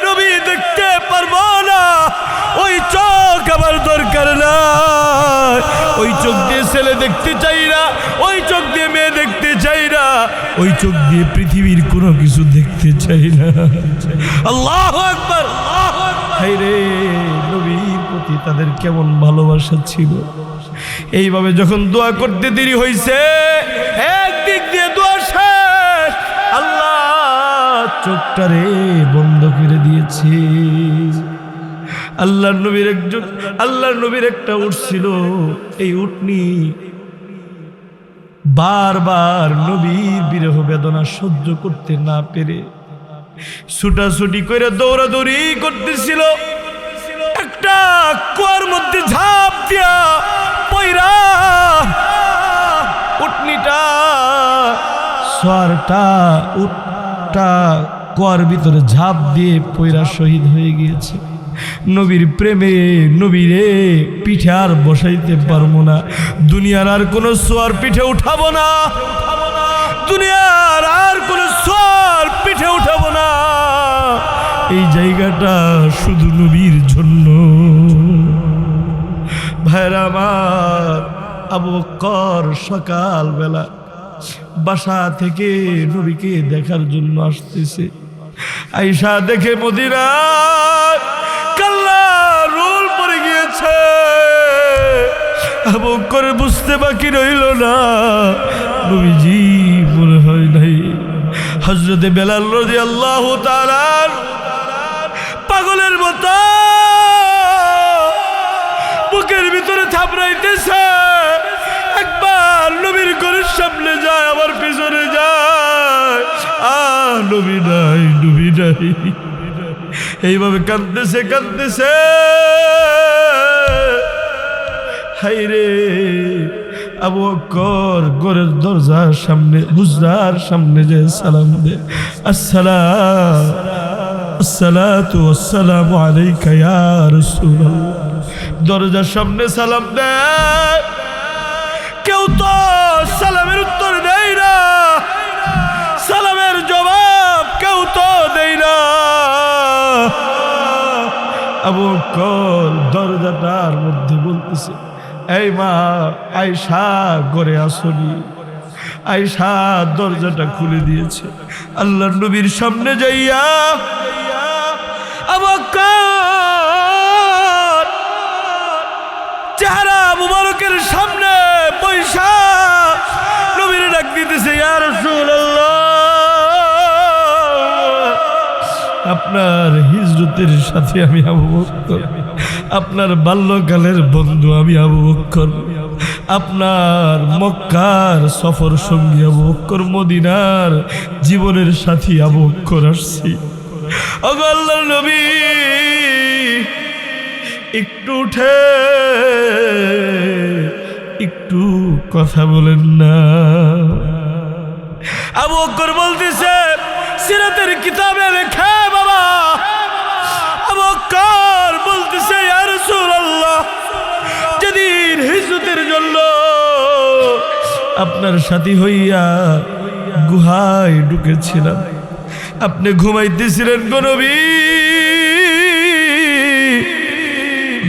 নবী দেখতে পারবো না, ওই চোখ আমার দরকার না, ওই চোখ দিয়ে ছেলে দেখতে চাই না, ওই চোখ দিয়ে মেয়ে দেখতে চাই না, ওই চোখ দিয়ে পৃথিবীর কোনো কিছু দেখতে চাই না। আল্লাহু আকবার। হায়রে নবীর প্রতি তাদের কেমন ভালোবাসা ছিল। এইভাবে যখন দোয়া করতে দেরি হয়েছে, একদিক দিয়ে দোয়া শেষ, আল্লাহ চোখটারে বন্ধ করে দিয়েছে। আল্লাহর নবীর একটা উট ছিল, এই উটনি বারবার নবীর বিরহ বেদনা সহ্য করতে না পেরে ছুটাছুটি করে দৌড়াদৌড়ি করতেছিল, একটা কুয়ার মধ্যে ঝাঁপ দিয়া পয়রা উটনিটা উটটা কুয়ার ভিতরে ঝাঁপ দিয়ে পয়রা শহীদ হয়ে গিয়েছে। নবীর প্রেমে নবীরে পিঠে আর বসাইতে পারবো না, দুনিয়ার আর কোনো সোয়ার পিঠে উঠাবো না, দুনিয়ার আর কোনো সোয়ার পিঠে উঠাবো না, এই জায়গাটা শুধু নবীর জন্য। ভাইরা আমার, আবু বকর সকালবেলা বাসা থেকে নবীকে দেখার জন্য আসতেছে। আয়েশা দেখে মদিনার কাল্লা রোল পড়ে গিয়েছে। আবু বকর বুঝতে বাকি রইল না, নবীজি মনে হয় নাই। হযরতে বেলাল রাদিয়াল্লাহু তাআলা পাগলের মতো বুকের ভিতরে থাপড়াইতেছে। একবার নবীর ঘরের সামনে যায়, আবার পিছনে যায়, নবী নাই, নবী নাই। এইভাবে কাঁদতেছে কাঁদতেছে। হায়রে আবু বকর ঘরের দরজার সামনে হুজরার সামনে যে সালাম দে, আসসালাতু ওয়াসসালামু আলাইকা ইয়া রাসূলুল্লাহ। দরজার সামনে সালাম দেয়, কেউ তো সালামের উত্তর দেয় না, সালামের জবাব কেউ তো দেয় না। আবু বকর দরজাটার মধ্যে বলতেছে, এই মা আয়েশা ঘরে আসনি। আয়েশা দরজাটা খুলে দিয়েছে। আল্লাহর নবীর সামনে যাইয়া আবু বকর চেহারা মুবারকের সামনে পয়সা নবীর ডাক দিতেছে, ইয়া রাসূলুল্লাহ, আপনার হিজরতের সাথে আমি আবু বকর, আপনার বাল্যকালের বন্ধু আমি আবু বকর, আপনার মক্কার সফর সঙ্গী আবু বকর, মদিনার জীবনের সাথী আবু বকর আসছি। ওগো আল্লাহর নবী, একটু উঠে একটু কথা বলেন না। আবু বকর বলতেছে, সিরাতের কিতাবে লেখা বাবা। আবু বকর বলতেছে, ইয়া রাসূলুল্লাহ, যেদিন হিজরতের জন্য আপনার সাথী হইয়া গুহায় ঢুকেছিলাম, আপনি ঘুমাইতেছিলেন গো নবী।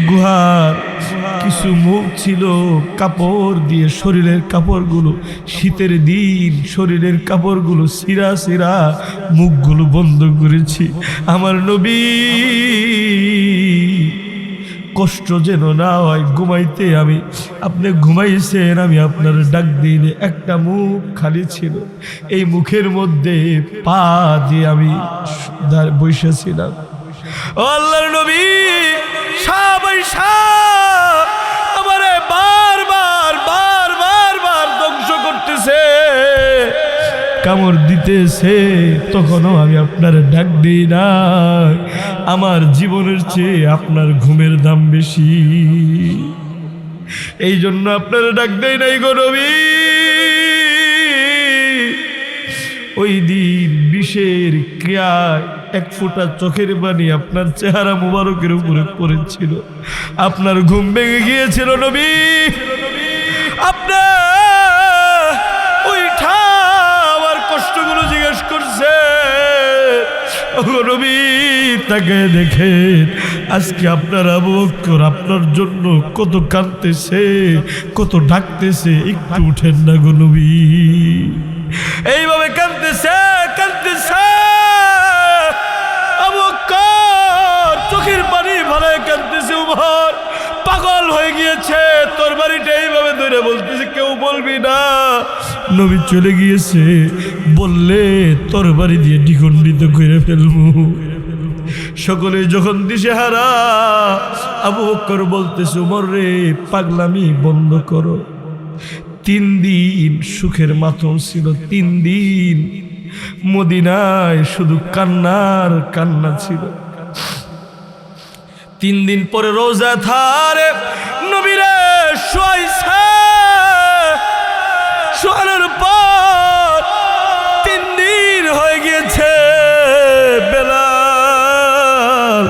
গুহার কিছু মুখ ছিল কাপড় দিয়ে, শরীরের কাপড়গুলো, শীতের দিন শরীরের কাপড়গুলো সিরা সিরা, মুখগুলো বন্ধ করেছি। আমার নবী কষ্ট যেন না হয়, ঘুমাইতে আমি, আপনি ঘুমাইছেন, আমি আপনার ডাক দিলে একটা মুখ খালি ছিল, এই মুখের মধ্যে পা দিয়ে আমি বসেছিলাম। ও আল্লাহর নবী, আমারে বারবার বারবার বার ধ্বংস করতেছে, কামড় দিতেছে, তখনও আমি আপনার ডাক দিই না। আমার জীবনের চেয়ে আপনার ঘুমের দাম বেশি, এই জন্য আপনার ডাক দেই নাই গো নবী। ওই দিন বিষের ক্রিয়ায় এক ফোঁটা চোখের পানি আপনার চেহারা মুবারকের উপরে পড়েছিল, আপনার ঘুম ভেঙে গিয়েছিল নবী। আপনার ওইটা আমার কষ্টগুলো জিজ্ঞেস করছে, নবী তাকে দেখেন, আজকে আপনার আবু বকর আপনার জন্য কত কাঁদতেছে, কত ডাকতেছে, একটু উঠেন না গো নবী। এইভাবে কাঁদতেছে কাঁদতেছে আবু বকর, চোখের পানি ভালো কাঁদতেছে, উমর পাগল হয়ে গিয়েছে, তোর বাড়িটা এইভাবে ধরে বলতেছে, কেউ বলবি না, নবী চলে গিয়েছে, বললে তোর বাড়ি দিয়ে দ্বিখণ্ডিত করে ফেলবো। সকলে যখন দিশেহারা, আবু বকর বলতেছে, উমর রে, পাগলামি বন্ধ করো। 3 দিন সুখের মাতম ছিল, 3 দিন মদিনায় শুধু কান্নার কান্না ছিল। 3 দিন পরে রোজা থারে নবীরে শোয়াইছে, শোয়ানোর পর 3 দিন হয়ে গিয়েছে। বেলাল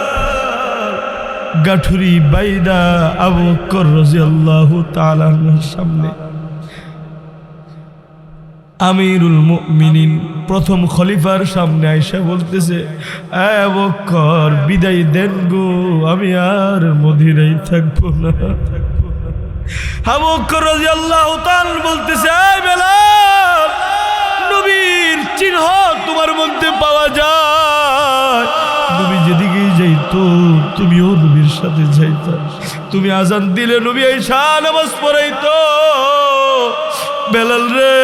গাঠুরি বাইদা আবু বকর রাদিয়াল্লাহু তাআলা সামনে, আমিরুল মুমিনিন প্রথম খলিফার সামনে আয়েশা বলতেছে, আবু বকর বিদায় দেন গো, আমি আর মদিনায় থাকবো না। আবু বকর রাদিয়াল্লাহু তাআলা বলতেছে, এই বেলাল, নবীর চিহ্ন তোমার মধ্যে পাওয়া যায়, নবী যেদিকেই যাইতো তুমিও নবীর সাথে যাইতা। তুমি আজান দিলে নবী আইসা নামাজ পড়াইতো। বেলাল রে,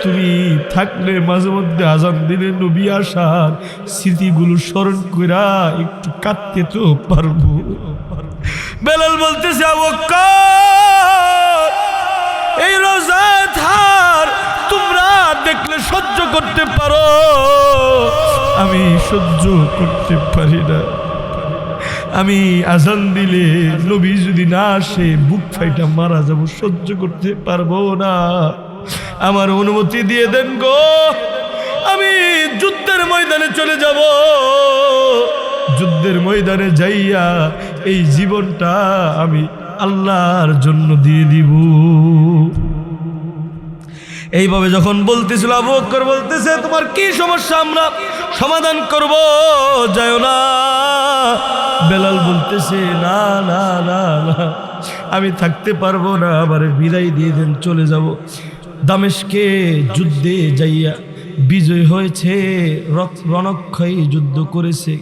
তুমি থাকলে মাঝে মধ্যে আজান দিলে নবী আসার স্মৃতিগুলো স্মরণ কইরা একটু কাঁদতে তো পারবো। বেলাল বলতেছে, আবু বকর, এই রোজা ধার তোমরা দেখলে সহ্য করতে পারো, আমি সহ্য করতে পারি না। আমি আজান দিলে নবী যদি না আসে বুক ফাইটা মারা যাব, সহ্য করতে পারবো না। আমার অনুমতি দিয়ে দেন গো, আমি যুদ্ধের ময়দানে চলে যাব। যুদ্ধের ময়দানে যাইয়া এই জীবনটা আমি আল্লাহর জন্য দিয়ে দিব। এইভাবে যখন বলতেছিল, আবু বকর বলতেছে, তোমার কি সমস্যা, আমরা সমাধান করব, যাও না। বেলাল বলতেছে, না না না না, আমি থাকতে পারবো না, আবার বিদায় দিয়ে দেন, চলে যাব। দামেস্কে যুদ্ধে যাইয়া বিজয় হয়েছে, রণক্ষয়ী যুদ্ধ করেছে,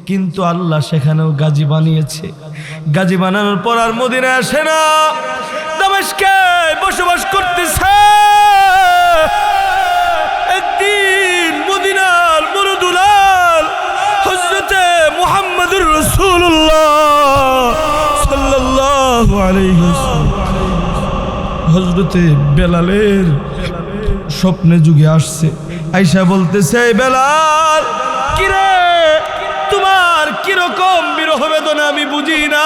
কিন্তু আল্লাহ সেখানেও গাজী বানিয়েছে। গাজী বানানোর পর আর মদিনায় আসে না, দামেস্কে বসবাস করতেছে। একদিন মদিনার মরুদুলাল হযরতে মুহাম্মদুর রাসূলুল্লাহ সাল্লাল্লাহু আলাইহি ওয়াসাল্লাম হযরতে বেলালের স্বপ্নে যুগে আসছে। আয়েশা বলতেছে, বেলাল কিরে, তোমার কিরকম বিরহ বেদনা আমি বুঝি না,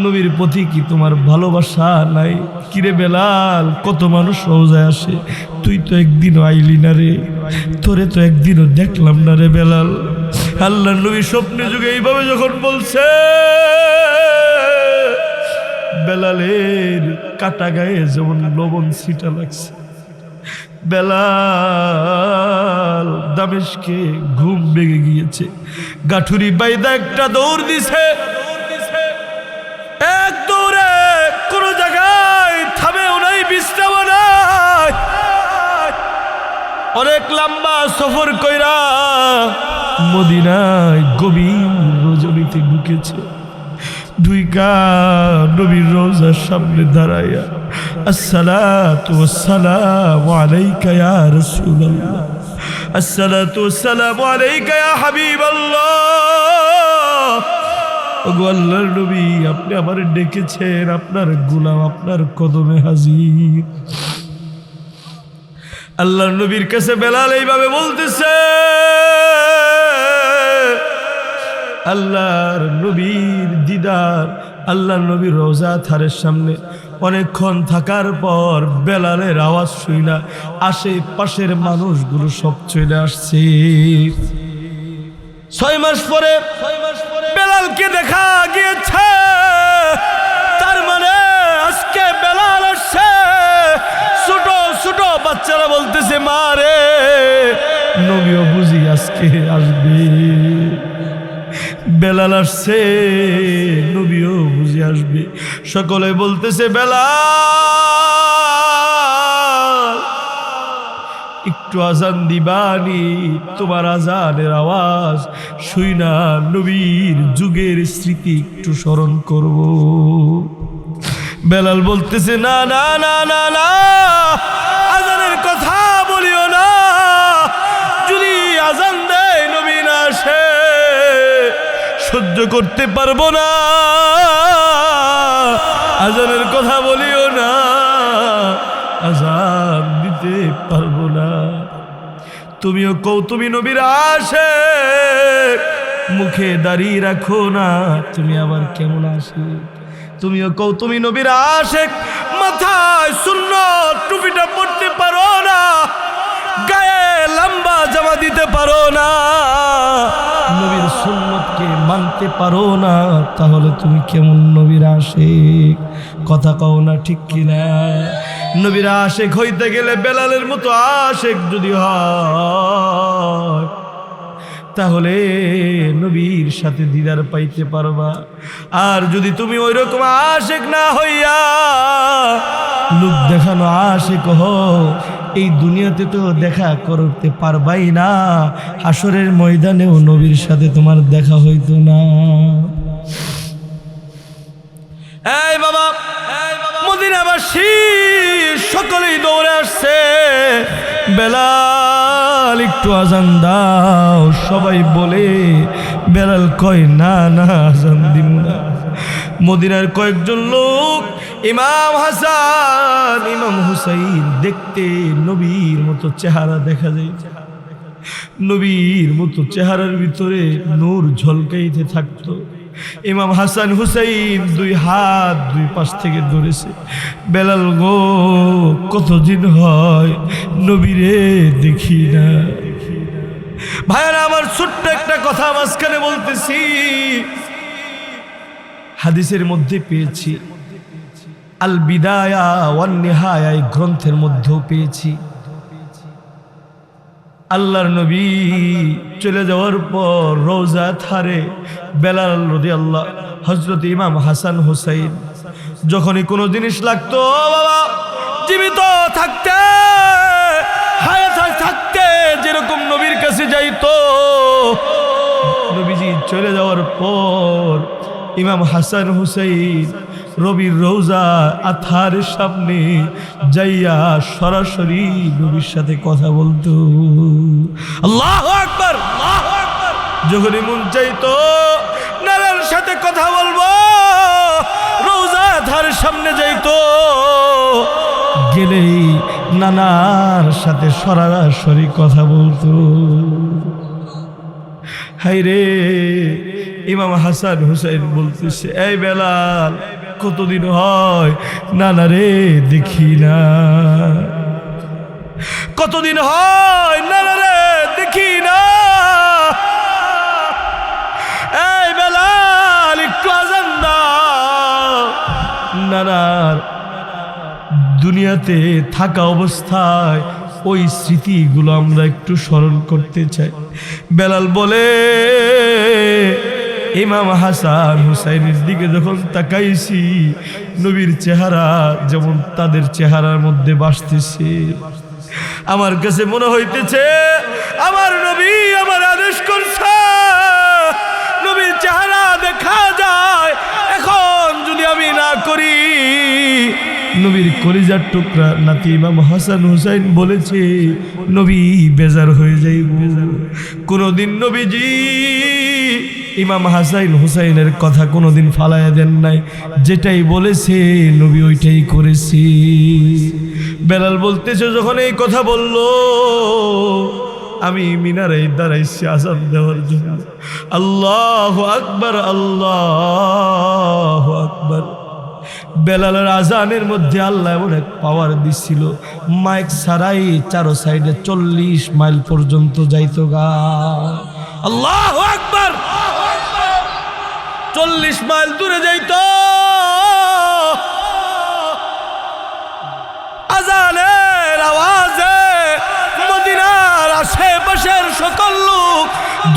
নবীর প্রতি কি তোমার ভালোবাসা নাই? কিরে বেলাল, কত মানুষ রোজায় আসে, তুই তো একদিনও আইলি না রে, তোরে তো একদিনও দেখলাম না রে বেলাল। আল্লাহ নবী স্বপ্নে যুগে এইভাবে যখন বলছে, বেলালের কাটা গায়ে যেমন লবণ ছিটা লাগছে। বেলাল দামেস্কে ঘুম ভেঙে গিয়েছে, গাঠুরি বাইদা একটা দৌড় দিছে। এক দৌড়ে কোন জায়গায় থামেও নাই, বিশ্রাম নাই, অনেক লম্বা সফর কইরা মদিনায় গভীর রজনীতে ঢুকেছে। ঢুইকা নবীর রওজার সামনে দাঁড়াইয়া, আসসালাতু ওয়াসসালামু আলাইকা ইয়া রাসূলুল্লাহ, আসসালাতু ওয়াসসালামু আলাইকা ইয়া হাবিবাল্লাহ। ওগো আল্লাহর নবী, আপনি আমারে ডেকেছেন, আপনার গোলাম আপনার কদমে হাজির। আল্লাহর নবীর কাছে বেলাল এইভাবে বলতেছে। আল্লাহর নবীর দিদার, আল্লাহর নবীর রওজা থারের সামনে অনেকক্ষণ থাকার পর বেলালের আওয়াজ শুইলা আশেপাশের মানুষগুলো সব চলে আসছে। 6 মাস পরে বেলালকে দেখা গিয়েছে, তার মানে আজকে বেলাল আসছে। ছোট ছোট বাচ্চারা বলতেছে, মা রে, নবীও বুঝি আজকে আসবে। বেলাল আসছে, নবীও বুঝি আসবে। সকলে বলতেছে, বেলাল একটু আজান দিবানি, তোমার আজানের আওয়াজ শুই না নবীর যুগের স্মৃতি একটু স্মরণ করব। বেলাল বলতেছে, না না না না না, আজানের কথা বলিও না, যদি আজান দেয় নবী না আসে সহ্য করতে পারবো না, আজানের কথা বলিও না, আজান দিতে পারবো না। তুমিও কও তুমি নবীর আশিক, মুখে দাঁড়িয়ে রাখো না, তুমি আবার কেমন আশিক? তুমিও কও তুমি নবীর আশিক, মাথায় সুন্নত টুপিটা পড়তে পারো না, গায়ে লম্বা জামা দিতে পারো না, নবীর সুন্নতকে মানতে পারো না, তাহলে তুমি কেমন নবীর আশিক? কথা কও না ঠিক কিনা? নবীর আশিক হইতে গেলে বেলালের মতো আশিক যদি হয়, তাহলে নবীর সাথে দিদার পাইতে পারবা। আর যদি তুমি ওই রকম আশিক না হইয়া লোক দেখানো আশিক হও, এই দুনিয়াতে তো দেখা করতে পারবাই না, হাসরের ময়দানেও নবীর সাথে তোমার দেখা হইতো না। এই বাবা, মদিনাবাসী সকলেই দৌড়ে আসছে, বেলাল একটু আজান দাও। সবাই বলে, বেলাল কয় না না, আজান দিব না। মদিনার কয়েকজন লোক ইমাম হাসান ইমাম হুসাইন দেখতে নবীর মতো চেহারা দেখা যায়, নবীর মতো চেহারার ভিতরে নূর ঝলকাইতে থাকতো। ইমাম হাসান হুসাইন দুই হাত দুই পাশ থেকে ধরেছে, বেলাল গো কতদিন হয় নবীরে দেখি না। ভাইয়ারা আমার ছোট্ট একটা কথা মাঝখানে বলতেছি, হাদিসের মধ্যে পেয়েছি, আল বিদায়া ওয়ান নিহায়া গ্রন্থের মধ্যেও পেয়েছি, আল্লাহর নবী চলে যাওয়ার পর রওজা ধারে বেলাল রাদিয়াল্লাহু হযরত ইমাম হাসান হুসাইন যখনই কোনো জিনিস লাগতো, বাবা জীবিত থাকতে হায়াত থাকতে যেরকম নবীর কাছে যাইতো, নবীজি চলে যাওয়ার পর ইমাম হাসান হুসাইন রবির রওজা আথারের সামনে যাইয়া সরাসরি নবীর সাথে কথা বলতো। আল্লাহু আকবার, আল্লাহু আকবার। যখনই মন চাইতো নানার সাথে কথা বলবো, রওজা আথারের সামনে যাইতো, গেলেই নানার সাথে সরাসরি কথা বলতো। হায়রে, ইমাম হাসান হুসাইন বলতেছে, এই বেলাল কতদিন হয় নানা রে দেখি না, কতদিন হয় নানা রে দেখি না। এই বেলাল একটু আজান দাও। নানার দুনিয়াতে থাকা অবস্থায় ওই স্মৃতিগুলো আমরা একটু স্মরণ করতে চাই। বেলাল বলে, ইমাম হাসান হুসাইনের দিকে যখন তাকাইছি, নবীর চেহারা যেমন তাদের চেহারার মধ্যে ভাসতেছে, আমার কাছে মনে হইতেছে আমার নবী আমার আদেশ করছে, নবীর চেহারা দেখা যায়। এখন যদি আমি না করি, নবীর কলিজার টুকরা নাতি ইমাম হাসান হুসাইন বলেছে নবী বেজার হয়ে যাইব। কোনদিন নবীজি ইমাম হাসান হুসাইনের কথা কোনোদিন ফালাইয়া দেন নাই, যেটাই বলেছে নবী ওইটাই করেছি। বেলাল বলতেছে, যখন এই কথা বললো, আমি মিনারে দাঁড়াইছি আজান দেওয়ার জন্য। আল্লাহু আকবার, আল্লাহু আকবার। বেলালের আজানের মধ্যে আল্লাহ এমন এক পাওয়ার দিছিল, মাইক ছাড়াই চারো সাইডে 40 মাইল পর্যন্ত যাইতো গা। আল্লাহু আকবার, 40 মাইল দূরে যাইতো। আজানের আওয়াজে মদিনার আশেপাশের সকল লোক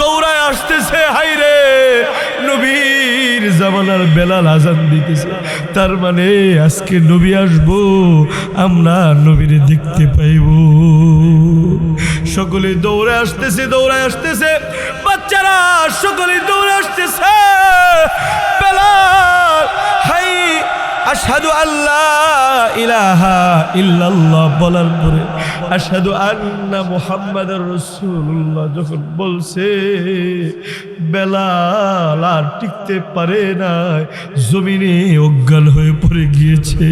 দৌড়ায় আসতেছে। হাইরে, নবীর জামানার বেলাল আজান দিতেছে, তার মানে আজকে নবী আসবো, আমরা নবীরে দেখতে পাইব। সকলে দৌড়ে আসতেছে, দৌড়ে আসতেছে, বাচ্চারা সকলে দৌড়ে আসতেছে। বেলাল হাই আশহাদু আল্লা ইলাহা ইল্লাল্লাহ বলার পরে আশহাদু আন্না মুহাম্মাদুর রাসূলুল্লাহ যখন বলছে, বেলাল আর টিকতে পারে না, জমিনে অজ্ঞান হয়ে পড়ে গিয়েছে।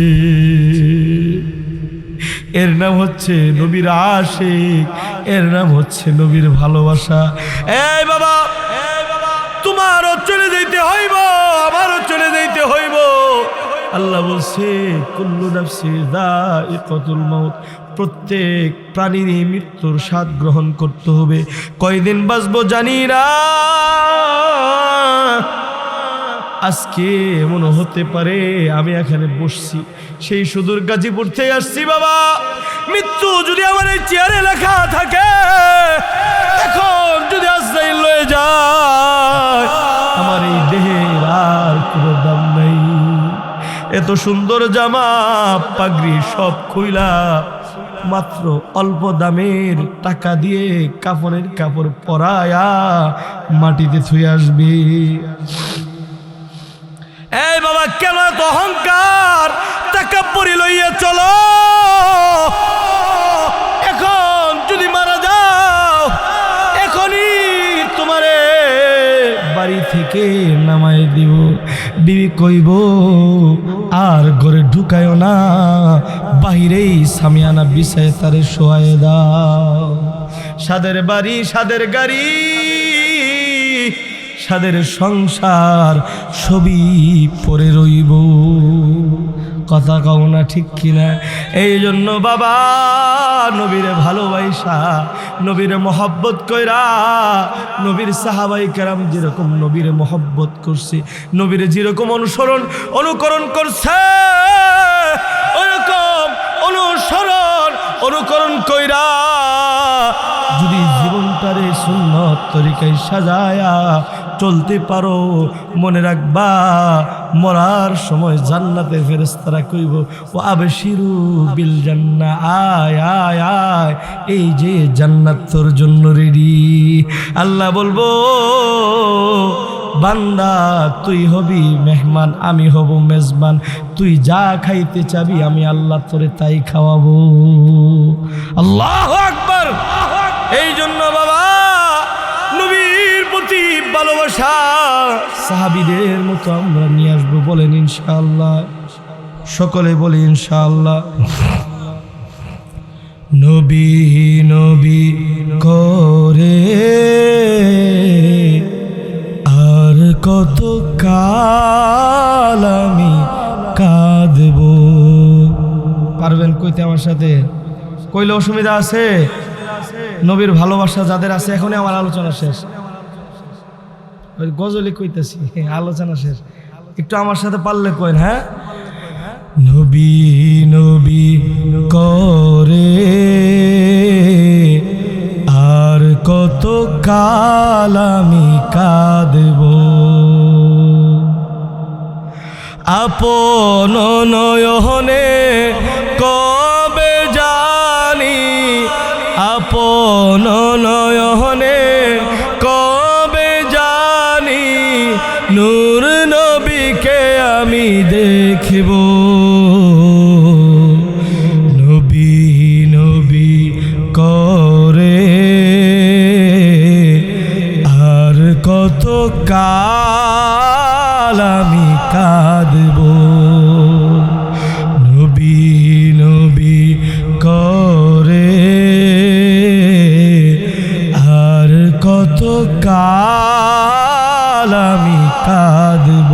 এর নাম হচ্ছে নবীর আশিক, এর নাম হচ্ছে নবীর ভালোবাসা। এই বাবা, তোমারও চলে যাইতে হইব, আমারও চলে যাইতে হইব। আল্লাহ বলছে, কুল্লু নাফসি যায়িকাতুল মাউত, প্রত্যেক প্রাণীর মৃত্যুর স্বাদ গ্রহণ করতে হবে। কয়দিন বাঁচবো জানি না, আজকে এমন হতে পারে আমি এখানে বসছি, সেই সুদূর গাজীপুর থেকে আসছি। বাবা, মৃত্যু যদি আমার এই চেয়ারে লেখা থাকে, এখন যদি আজরাইল লয়ে যায়, আমার এই দেহের আর কোনো দাম নাই। এত সুন্দর জামা পাগড়ি সব খুইলা মাত্র অল্প দামের টাকা দিয়ে কাফনের কাপড় পরায়া মাটিতে থুয়ে আসবে। এই বাবা, কেন এত অহংকার তাকাব্বুরি লইয়া চলো? এখন যদি মারা যাও, এখনই তোমারে বাড়ি থেকে নামাই দিব। বিবি কইব আর ঘরে ঢুকায়ও না, বাহিরেই সামিয়ানা বিছায় তারে শোয়ায় দাও। সাদের বাড়ি, সাদের গাড়ি, সাদের সংসার সবই পরে রইব। কথা কও না ঠিক কিনা? এই জন্য বাবা, নবীরে ভালোবাসা, নবীরে মহব্বত কইরা, নবীর সাহাবাই কেরাম যেরকম নবীরে মহব্বত করছে, নবীরে যেরকম অনুকরণ করছে, ওরকম অনুকরণ কইরা যদি জীবনটারে সুন্নত তরিকায় সাজায়া চলতে পারো, মনে রাখবা মরার সময় জান্নাতে ফেরেশতারা কইব, ও আবশিরু বিল জান্নাহ, আয় আয় আয়, এই যে জান্নাত তোর জন্য রেডি। আল্লাহ বলবো, বান্দা তুই হবি মেহমান, আমি হব মেজবান, তুই যা খাইতে চাবি আমি আল্লাহ তোরে তাই খাওয়াবো। আল্লাহু আকবার। এই জন্য বাবা, নবীর প্রতি ভালোবাসা সাহাবীদের মতো আমরা নিয়ে আসবো। বলেন ইনশাআল্লাহ, সকলে বলি ইনশাআল্লাহ। নবী নবী করে আর কত কাল আমি কাঁদব। পারবেন কইতে আমার সাথে? কইলে অসুবিধা আছে? নবীর ভালোবাসা যাদের আছে, এখনই আমার আলোচনা শেষ। ওই গজলে কইতেছি, আলোচনা শেষ। একটু আমার সাথে পারলে কইন। হ্যাঁ, নবী নবী করে আর কত কাল আমি কাঁদব, আপন নয়নে কবে জানি, আপন নয়নে কবে জানি নূর নবীকে আমি দেখব। নবী নবী করে আর কত কাল আমি কাঁদব, নবী নবী করে আর কত কাল আমি কাঁদব,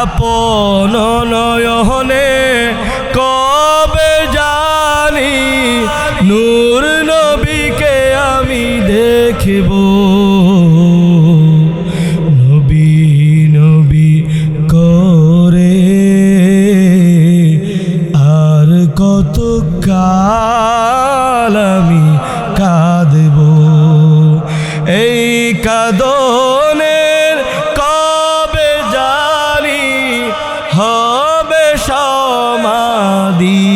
আপন নয়নে কবে জানি নূর নবীকে আমি দেখব। নবী নবী করে আর কত কাল আমি কাঁদব, এই কাঁদনের কবে জানি হবে সমাধি,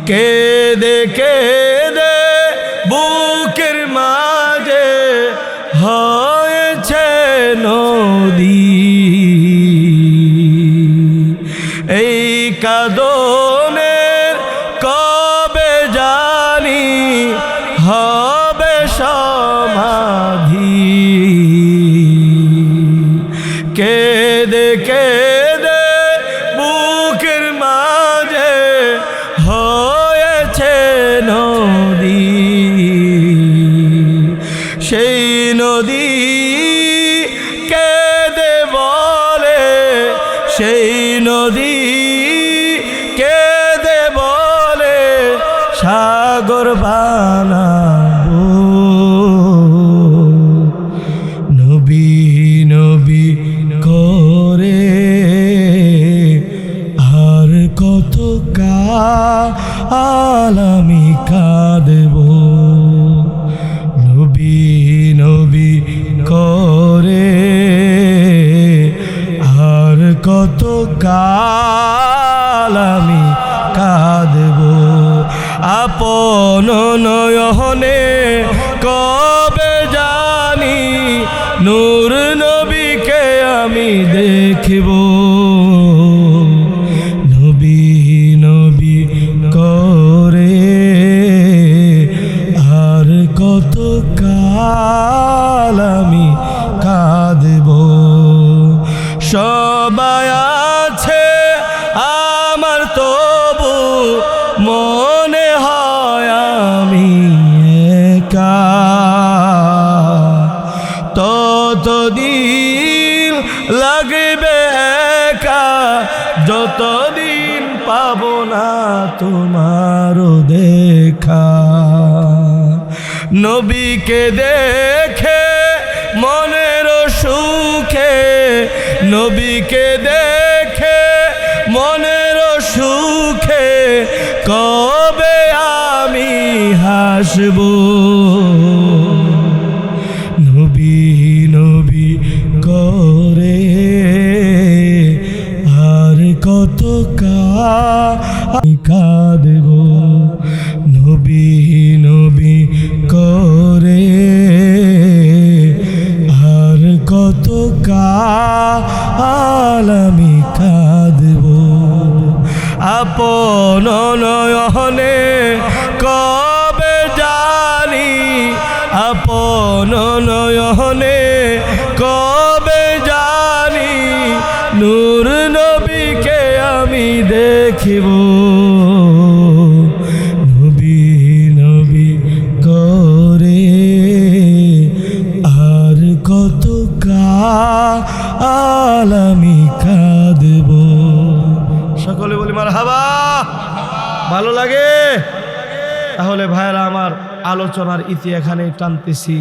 কেঁদে কেঁদে বুকের মাঝে হয়েছে নদী, এই কাঁদনের কবে জানি হবে সমাধি, কেঁদে কেঁদে বুকের মাঝে হয়েছে নদী, সেই নদী কেঁদে বলে, সেই নদী কেঁদে বলে সাগর বানাবো। নবী নবী করে আর কত কাল আমি কাঁদব, নবী নবী করে আর কত নূর নবীকে আমি দেখিব নবী নবী করে আর কত কাল আমি কাঁদব সবাই আছে আমার তবু মনে হয় আমি একা ততদিন লাগবে একা যতদিন পাবো না তোমারও দেখা নবীকে দেখে মনের সুখে নবীকে দেখে মনের সুখে কবে আমি হাসব নবী নবী করে আর কত কাঁদব নবী নবী করে আর কত কাল আমি কাঁদব আপন নয়নে কবে জানি আপন নয়নে কবে জানি নূর নবীকে আমি দেখিব নবী নবী করে আর কত কাল আমি কাঁদব সকলে বলি মারহাবা ভালো লাগে তাহলে ভাইরা আমার আলোচনার ইতি এখানেই টানতেছি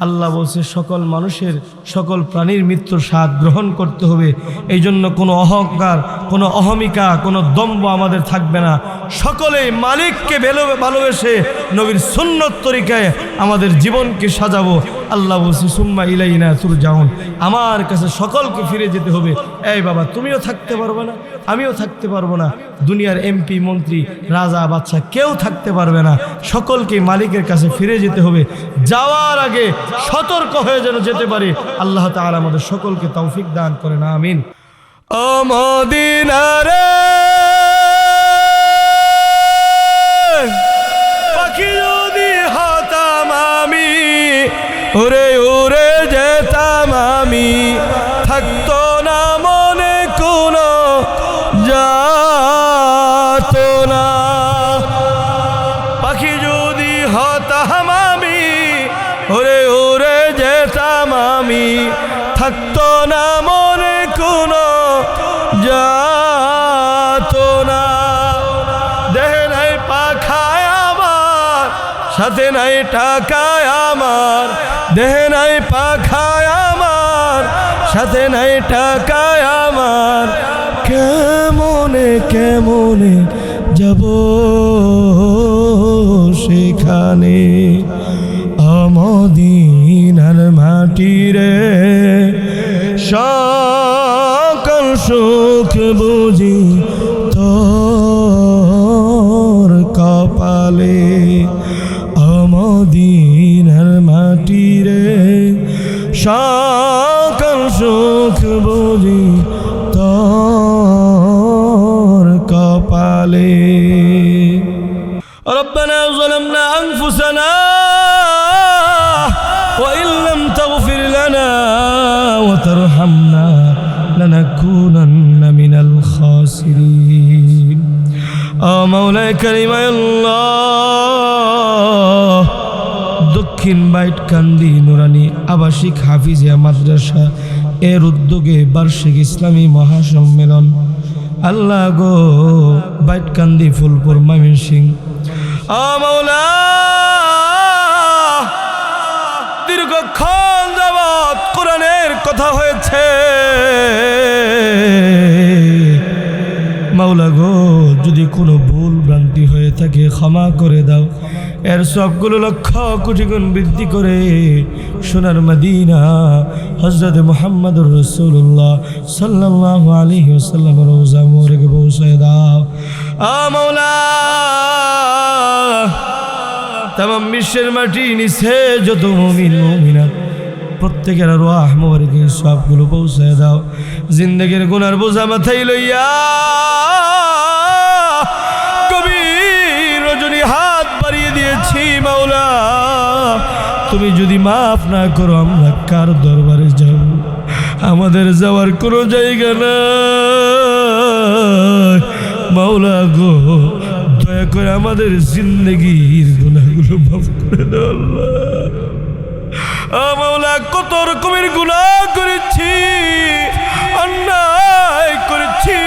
আল্লাহ বলছে সকল মানুষের সকল প্রাণীর মৃত্যুর স্বাদ গ্রহণ করতে হবে এই জন্য কোনো অহংকার কোনো অহমিকা কোনো দম্ভ আমাদের থাকবে না সকলেই মালিককে ভালোবেসে নবীর সুন্নত তরিকায় আমাদের জীবনকে সাজাবো আল্লাহ বলছে সুম্মা ইলাইনা তুরজাউন আমার কাছে সকলকে ফিরে যেতে হবে এই বাবা তুমিও থাকতে পারবে না আমিও থাকতে পারবো না দুনিয়ার এমপি মন্ত্রী রাজা বাদশা কেউ থাকতে পারবে না সকলকে মালিকের কাছে ফিরে যেতে হবে যাওয়ার আগে সতর্ক হয়ে যেন যেতে পারি আল্লাহ তাআলা আমাদের সকলকে তৌফিক দান করেন আমিন ও মদিনারে পাখি যদি হতাম আমি উড়ে উড়ে যেতাম আমি থাকতো না মনে কোনো যাতো না পাখি যদি হতাম আমি উড়ে উড়ে যেতাম আমি থাকতো না মনে কোনো যাতো না দেহে নাই পাখায় আমার সাথে নাই টাকায় আমার দেহে নাই পাখায় আমার সাথে নাই টাকায় আমার কেমনে কেমনে যাব সেখানে মদিনার মাটিরে সকল সুখ বুঝি তোর কপালে মদিনার মাটিরে সকল সুখ বুঝি তোর কপালে ربنا ظلمنا أنفسنا وإن لم تغفر لنا وترحمنا لنكونن من الخاسرين مولاي كريم الله দক্ষিণ বাইটকান্দি নুরানি আবাসিক হাফিজিয়া মাদ্রাসা এর উদ্যোগে বার্ষিক ইসলামী মহাসম্মেলন আল্লাহ গো বাইটকান্দি ফুলপুর ময়মনসিংহ মাওলা দীর্ঘক্ষণ যাবৎ কোরআনের কথা হয়েছে মাওলা গো যদি কোনো ভুল ভ্রান্তি হয়ে থাকে ক্ষমা করে দাও এর সবগুলো লক্ষ কোটি গুণ বৃদ্ধি করে সোনার মদিনা হযরত মুহাম্মদুর রাসূলুল্লাহ সাল্লাল্লাহু আলাইহি ওয়াসাল্লাম রওজা মোবারকে পৌঁছে দাও মাওলা तमाम বিশ্বের মাটি নিচে যত মুমিন মুমিনাত প্রত্যেকের রুহ মুবারকে সবগুলো পৌঁছায় দাও। জিন্দেগির গুনার বোঝা মাথায় লইয়া গভীর রজনী হাত বাড়িয়ে দিয়েছি মাওলা, তুমি যদি মাফ না করো আমরা কার দরবারে যাব? আমাদের যাওয়ার কোনো জায়গা নাই মাওলা গো, দয়া করে আমাদের জিন্দেগির গুনাহগুলো মাফ করে দাও আল্লাহ। মাওলা কত রকমের গুনাহ করেছি, অন্যায় করেছি,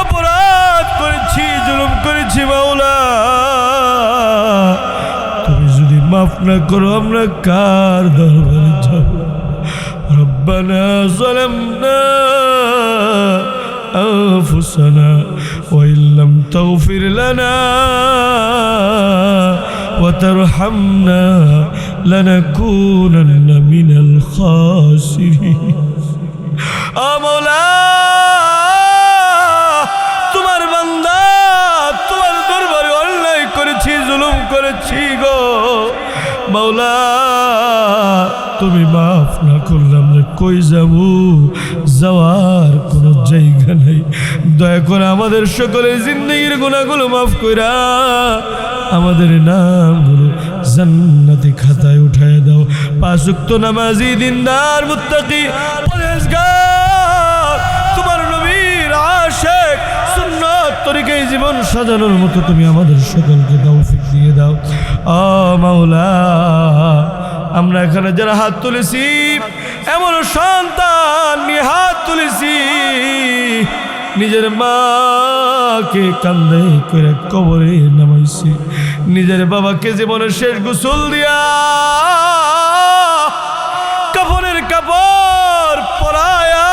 অপরাধ করেছি, জুলুম করেছি মাওলা, তুমি যদি মাফ না করো আমরা কার দরবারে যাব? রব্বানা যালামনা আনফুসানা ওয়া ইল্লাম তাগফির লানা ওয়া তারহামনা লানাকুনান্না মিনাল খাসিরিন। মাওলা তোমার বান্দা তোমার দরবারে অন্যায় করেছি, জুলুম করেছি গো মাওলা, তুমি মাফ না করলে আমরা কই যাব? যাওয়ার কোনো জায়গা নেই। দয়া করে আমাদের সকলের জিন্দেগির গুনাহগুলো মাফ কইরা আমাদের নামগুলো জান্নাতি খাতায় উঠায় দাও। 5 ওয়াক্ত নামাজি, দিনদার, মুত্তাকি, পরহেজগার, তোমার নবীর আশিক, সুন্নাত তরিকায় জীবন সাজানোর মতো তুমি আমাদের সকলকে তৌফিক দিয়ে দাও। মাওলা আমরা এখানে যারা হাত তুলেছি, এমন সন্তান নিয়ে হাত তুলেছি, নিজের মাকে কান্দে করে কবরে নামাইছি, নিজের বাবাকে জীবনের শেষ গোসল দিয়া কাফনের কাপড় পরায়া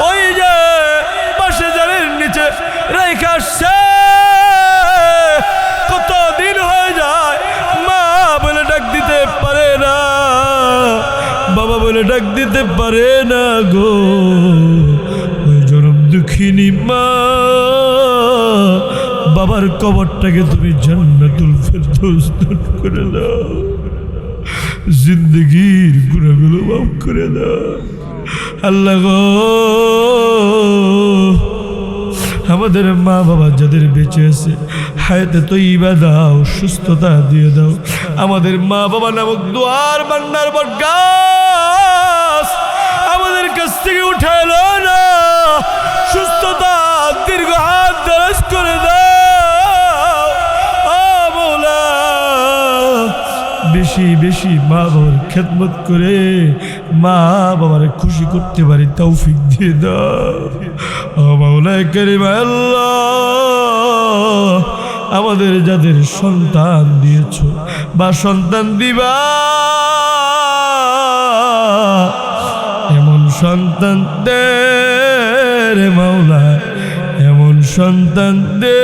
ওই যে বাঁশে জারের নিচে রেখে আসছে। কতদিন হয়ে যায় মা বলে ডাক দিতে পারে না, বাবা বলে ডাক দিতে পারে না গো। ওই জনম দুঃখিনী মা বাবার কবরটাকে তুমি জান্নাতুল ফেরদৌস দান করে দাও, জিন্দেগির গুনাহগুলো মাফ করে দাও আল্লাহ গো। আমাদের মা বাবা যাদের বেঁচে আছে হায়াতে তৈবা দাও, সুস্থতা দিয়ে দাও। আমাদের মা বাবা নামক দুয়ার বান্নার বটগাছ আমাদের কাছ থেকে উঠাইলো না, সুস্থতা দীর্ঘ হাত দরাজ করে দাও মাওলা। বেশি বেশি মা বাবার খেদমত করে মা বাবার খুশি করতে পারি তৌফিক দিয়ে দাও মাওলা কারীম। আল্লাহ আমাদের যাদের সন্তান দিয়েছো বা সন্তান দিবা, এমন সন্তান দে রে মাওলা, এমন সন্তান দে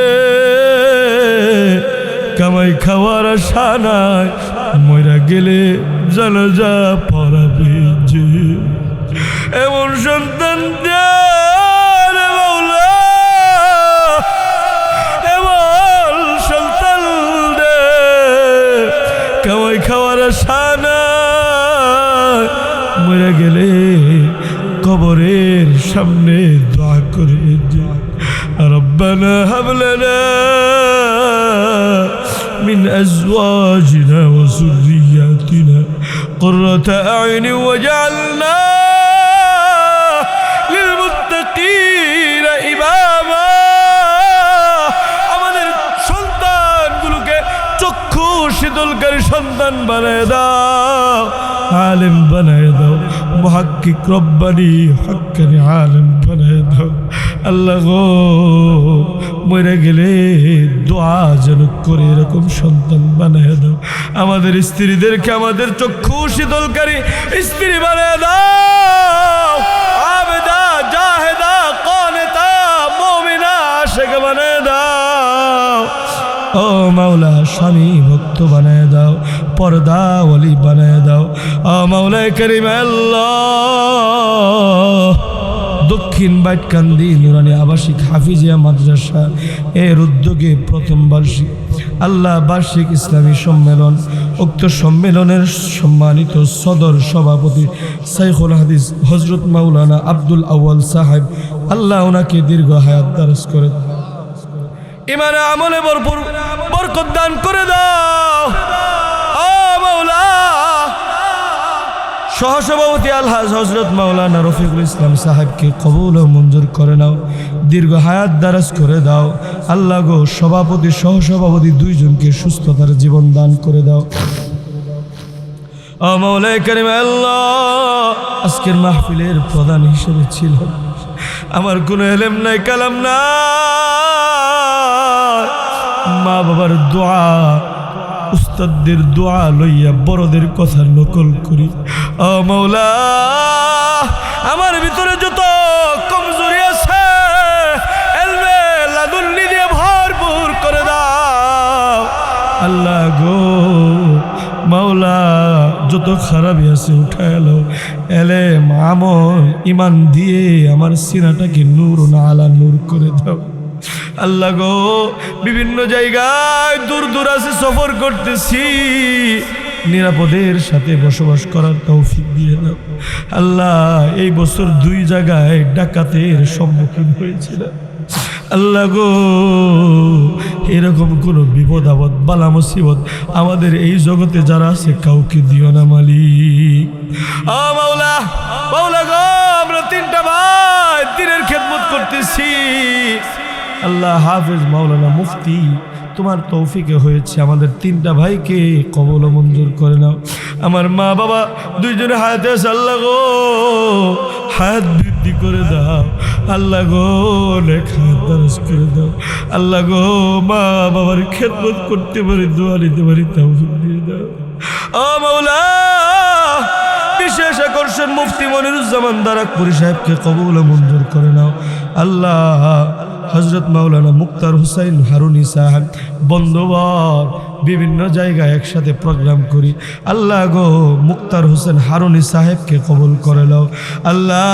কামাই খাওয়ার আশা নাই, মইরা গেলে জানাজা পড়াবে যে, এমন সন্তান দে রে মাওলা, এমন সন্তান দে কামাই খাওয়ার আশা নাই, মইরা গেলে কবরের সামনে দোয়া করবে যে রব্বানা হাব লানা من أزواجنا وذرياتنا قرة أعين واجعلنا للمتقين إماما। আমাদের সন্তানগুলোকে চক্ষু শীতলকারী সন্তান বানায় দাও, আলেম বানায় দাও, মুহাক্কিক রব্বানি হক্কানি আলেম বানায় দাও আল্লাহ গো। মরে গেলে দোয়া যেন করে এরকম সন্তান বানায় দাও। আমাদের স্ত্রীদেরকে আমাদের চক্ষু শীতলকারী স্ত্রী বানায় দাও, আবেদা জাহেদা কানেতা মুমিনা আশিকা বানায় দাও ও মাওলা। স্বামী ভক্ত বানায় দাও, পর্দা ওয়ালি বানায় দাও ও মাওলা কারীম। আল্লাহ দক্ষিণ বাইটকান্দি নুরানি আবাসিক হাফিজিয়া মাদ্রাসা এর উদ্যোগে প্রথম বার্ষিক আল্লাহ বার্ষিক ইসলামী সম্মেলন উক্ত সম্মেলনের সম্মানিত সদর সভাপতি শাইখুল হাদিস হযরত মাওলানা আব্দুল আউয়াল সাহেব, আল্লাহ ওনাকে দীর্ঘ হায়াত দারাজ করে দাও, ইমানে আমলে ভরপুর বরকত দান করে দাও। ও মাওলা, সহসভাপতি আলহাজ হযরত মাওলানা রফিকুল ইসলাম সাহেবকে কবুল ও মঞ্জুর করে নাও, দীর্ঘ হায়াত দারাজ করে দাও। আল্লাহ গো, সভাপতি সহসভাপতি দুইজনকে সুস্থতার জীবন দান করে দাও। ও মাওলা কারীম আল্লাহ, আজকের মাহফিলের প্রধান হিসেবে ছিল আমার কোনো এলেম নাই, কালাম নাই, মা বাবার দোয়া, উস্তাদদের দোয়া লইয়া বড়দের কথা নকল করি। ও মাওলা, আমার ভিতরে যত কমজোরি আছে এলমে লাদুন্নি দিয়ে ভরপুর করে দাও। আল্লাহ গো মাওলা, যত খারাপই আছে উঠায় এলো, এলেম আমল ইমান দিয়ে আমার সিনাটাকে নূর না আলা নূর করে দাও। আল্লাহ গো, বিভিন্ন জায়গায় দূর দূর আছে সফর করতেছি, নিরাপদের সাথে বসবাস করার তৌফিক দিয়ে দাও। আল্লাহ, এই বছর 2 জায়গায় ডাকাতের সম্মুখীন হয়েছিলাম। আল্লাহ গো, এরকম কোনো বিপদ আপদ বালা মুসিবত আমাদের এই জগতে যারা আছে কাউকে দিও না মালিক। ও মাওলা, মাওলা গো, আমরা 3টা ভাই দিনের খেদমত করতেছি। আল্লাহ হাফেজ মাওলানা মুফতি, তোমার তৌফিকে হয়েছে আমাদের 3টা ভাইকে কবুল ও মঞ্জুর করে নাও। আমার মা বাবা 2 জনের হায়াতে আছে, আল্লাহ গো হায়াত বৃদ্ধি করে দাও। আল্লাহ গো নেক হায়াত দারাজ করে দাও। আল্লাহ গো, মা বাবার খেদমত করতে পারি, দোয়া নিতে পারি, তৌফিক দিয়ে দাও। ও মাওলা, বিশেষ আকর্ষণ মুফতি মনিরুজ্জামান দারাকপুরি সাহেবকে কবুল ও মঞ্জুর করে নাও। আল্লাহ, হযরত মাওলানা মুক্তার হুসাইন হারুনি সাহেব বন্ধুবর বিভিন্ন জায়গায় একসাথে প্রোগ্রাম করি। আল্লাহ গো, মুক্তার হোসেন হারুনি সাহেবকে কবুল করে নাও। আল্লাহ,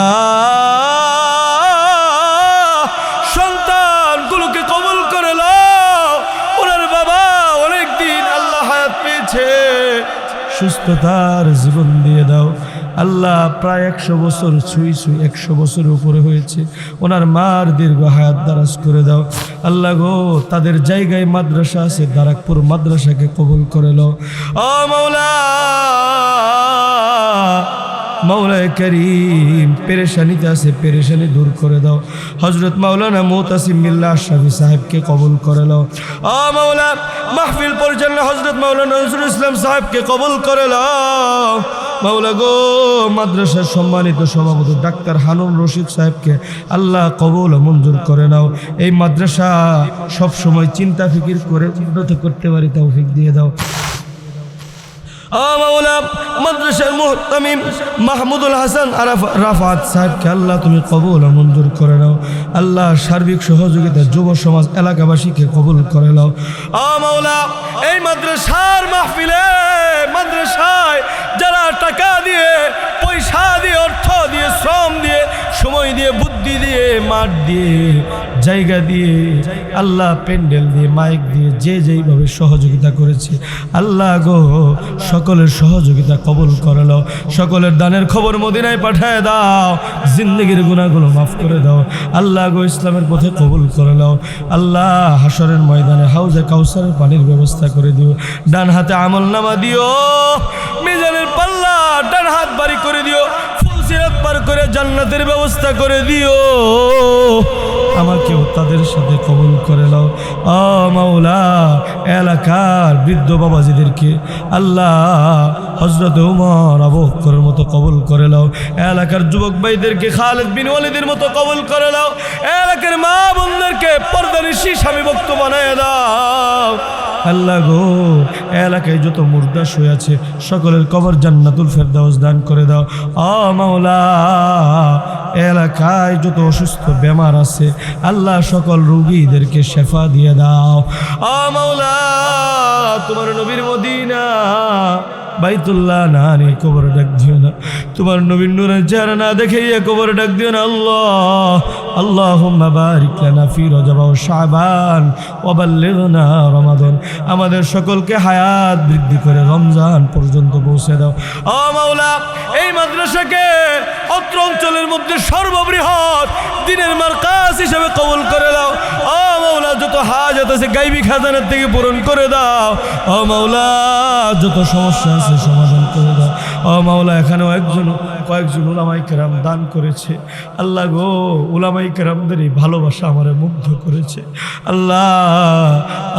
সন্তানগুলোকে কবুল করে নাও। ওনার বাবা অনেকদিন আল্লাহ হায়াত পেয়েছে, সুস্থতার জীবন দিয়ে দাও। আল্লাহ, প্রায় 100 বছর ছুঁই 100 বছরের উপরে হয়েছে, ওনার মার দীর্ঘ হায়াত দারাজ করে দাও। আল্লাহ গো, তাদের জায়গায় মাদ্রাসা আছে, দারাকপুর মাদ্রাসাকে কবুল করে নাও। ও মাওলা, মাওলা করিম, পেরেশানিতে আছে, পেরেশানি দূর করে দাও। হযরত মাওলানা মুতাসিম বিল্লাহ আশরাফি সাহেবকে কবুল করে নাও। ও মাওলা, মাহফিল পরিচালনা হযরত মাওলানা নজরুল ইসলাম সাহেবকে কবুল করে নাও। মাওলা গো, মাদ্রাসার সম্মানিত সভাপতি ডাক্তার হানুন রশিদ সাহেবকে আল্লাহ কবুল ও মঞ্জুর করে নাও। এই মাদ্রাসা সব সময় চিন্তা ফিকির করে উন্নত করতে পারি, তৌফিক দিয়ে দাও। ও মাওলা, মাদ্রাসার মুহতামিম মাহমুদুল হাসান রাফাত সাহেবকে আল্লাহ তুমি কবুল ও মঞ্জুর করে নাও। আল্লাহ, সার্বিক সহযোগিতা যুব সমাজ এলাকাবাসীকে কবুল করে নাও। ও মাওলা, এই মাদ্রাসার মাহফিলে, মাদ্রাসায় যারা টাকা দিয়ে, পয়সা দিয়ে, অর্থ দিয়ে, শ্রম দিয়ে, সময় দিয়ে, বুদ্ধি দিয়ে, মাঠ দিয়ে, জায়গা দিয়ে, আল্লাহ প্যান্ডেল দিয়ে, মাইক দিয়ে, যে যেইভাবে সহযোগিতা করেছে, আল্লাহ গো সকলের সহযোগিতা কবুল করে নাও। সকলের দানের খবর মদিনায় পাঠায় দাও, জিন্দগির গুনাহগুলো মাফ করে দাও। আল্লাহ গো, ইসলামের পথে কবুল করে নাও। আল্লাহ, হাসরের ময়দানে হাউজে কাউসারের পানির ব্যবস্থা করে দিও। ডান হাতে আমলনামা দিও, মিজানের পাল্লা ডান হাত বাড়ি করে দিও, ফুলসিরাত পার করে জান্নাতের ব্যবস্থা করে দিও। আমাকেও তাদের সাথে কবুল করে নাও। ও মাওলা, এলাকার বৃদ্ধ বাবাজিদেরকে আল্লাহ হযরত ওমর আবু বকরের মতো কবুল করে নাও। এলাকার যুবক ভাইদেরকে খালিদ বিন ওয়ালিদের মতো কবুল করে নাও। এলাকার মা বোনদেরকে পর্দানিশী স্বামী ভক্ত বানায় দাও। আল্লাহ গো, এলাকায় যত মুর্দা শুয়ে আছে সকলের কবর জান্নাতুল ফেরদাউস দান করে দাও। ও মাওলা, এলাকায় যত অসুস্থ বেমার আছে আল্লাহ সকল রোগীদেরকে শেফা দিয়ে দাও। ও মাওলা, তোমার নবীর মদিনা বাইতুল্লাহ না নিয়ে কবরে ডাক দিও না, তোমার নবীর নূরের চেহারা না দেখাইয়া কবরে ডাক দিও না। আল্লাহ আল্লাহুম্মা বারিক লানা ফি রজব ওয়া শাবান ওয়া বাল্লিগনা রমাদান, আমাদের সকলকে হায়াত বৃদ্ধি করে রমজান পর্যন্ত পৌঁছে দাও। ও মাওলা, এই মাদ্রাসাকে অত্র অঞ্চলের মধ্যে সর্ববৃহৎ দ্বীনের মারকাজ হিসেবে কবুল করে দাও। ও মাওলা, যত হাজত আছে গায়বী খাজানার থেকে পূরণ করে দাও। ও মাওলা, যত সমস্যা আছে সমাধান করে দাও। ও মাওলা, এখানেও কয়েকজন উলামায়ে কেরাম দান করেছে। আল্লাহ গো, উলামায়ে কেরামদের এই ভালোবাসা আমারে মুগ্ধ করেছে।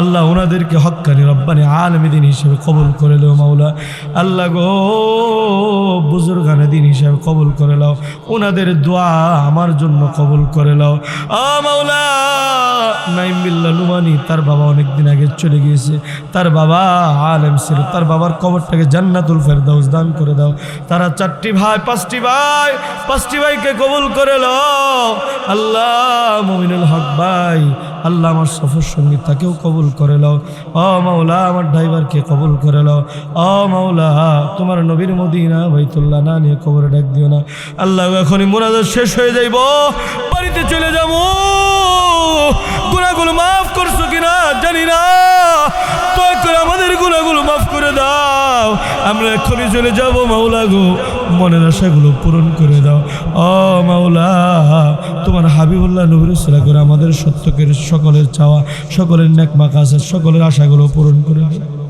আল্লাহ ওনাদেরকে হক্কানি রব্বানি আলেম দ্বীন হিসেবে কবুল করে নাও মাওলা। আল্লাহ গো, বুজুর্গানে দ্বীন হিসেবে কবুল করে নাও। ওনাদের দোয়া আমার জন্য কবুল করে নাও। ও মাওলা, নাইম বিল্লাহ লুমানি, তার বাবা অনেকদিন আগে চলে গিয়েছে। তার বাবা আলেম ছিল, তার বাবার কবরটাকে জান্নাতুল ফেরদাউস দান করে দাও। তারা পাঁচটি ভাইকে কবুল করে নাও। আল্লাহ, মুমিনুল হক ভাই, আল্লাহ আমার সফর সঙ্গী তাকেও কবুল করে নাও। ও মাওলা, আমার ড্রাইভারকে কবুল করে নাও। ও মাওলা, তোমার নবীর মদিনা বাইতুল্লাহ না নিয়ে কবরে ডাক দিও না। আল্লাহ, এখনই মুনাজাত শেষ হয়ে যাইব, বাড়িতে চলে যাবো। গুনাহগুলো মাফ করছো কিনা জানি না, দয়া করে আমাদের গুনাহগুলো মাফ করে দাও। আমরা এখনই চলে যাব মাওলা গো, মনের আশাগুলো পূরণ করে দাও। ও মাওলা, তোমার হাবিবুল্লাহ নবীর উসিলা করে আমাদের সত্যকের সকলের চাওয়া, সকলের নেক মাকাসাদ, সকলের আশাগুলো পূরণ করে দাও।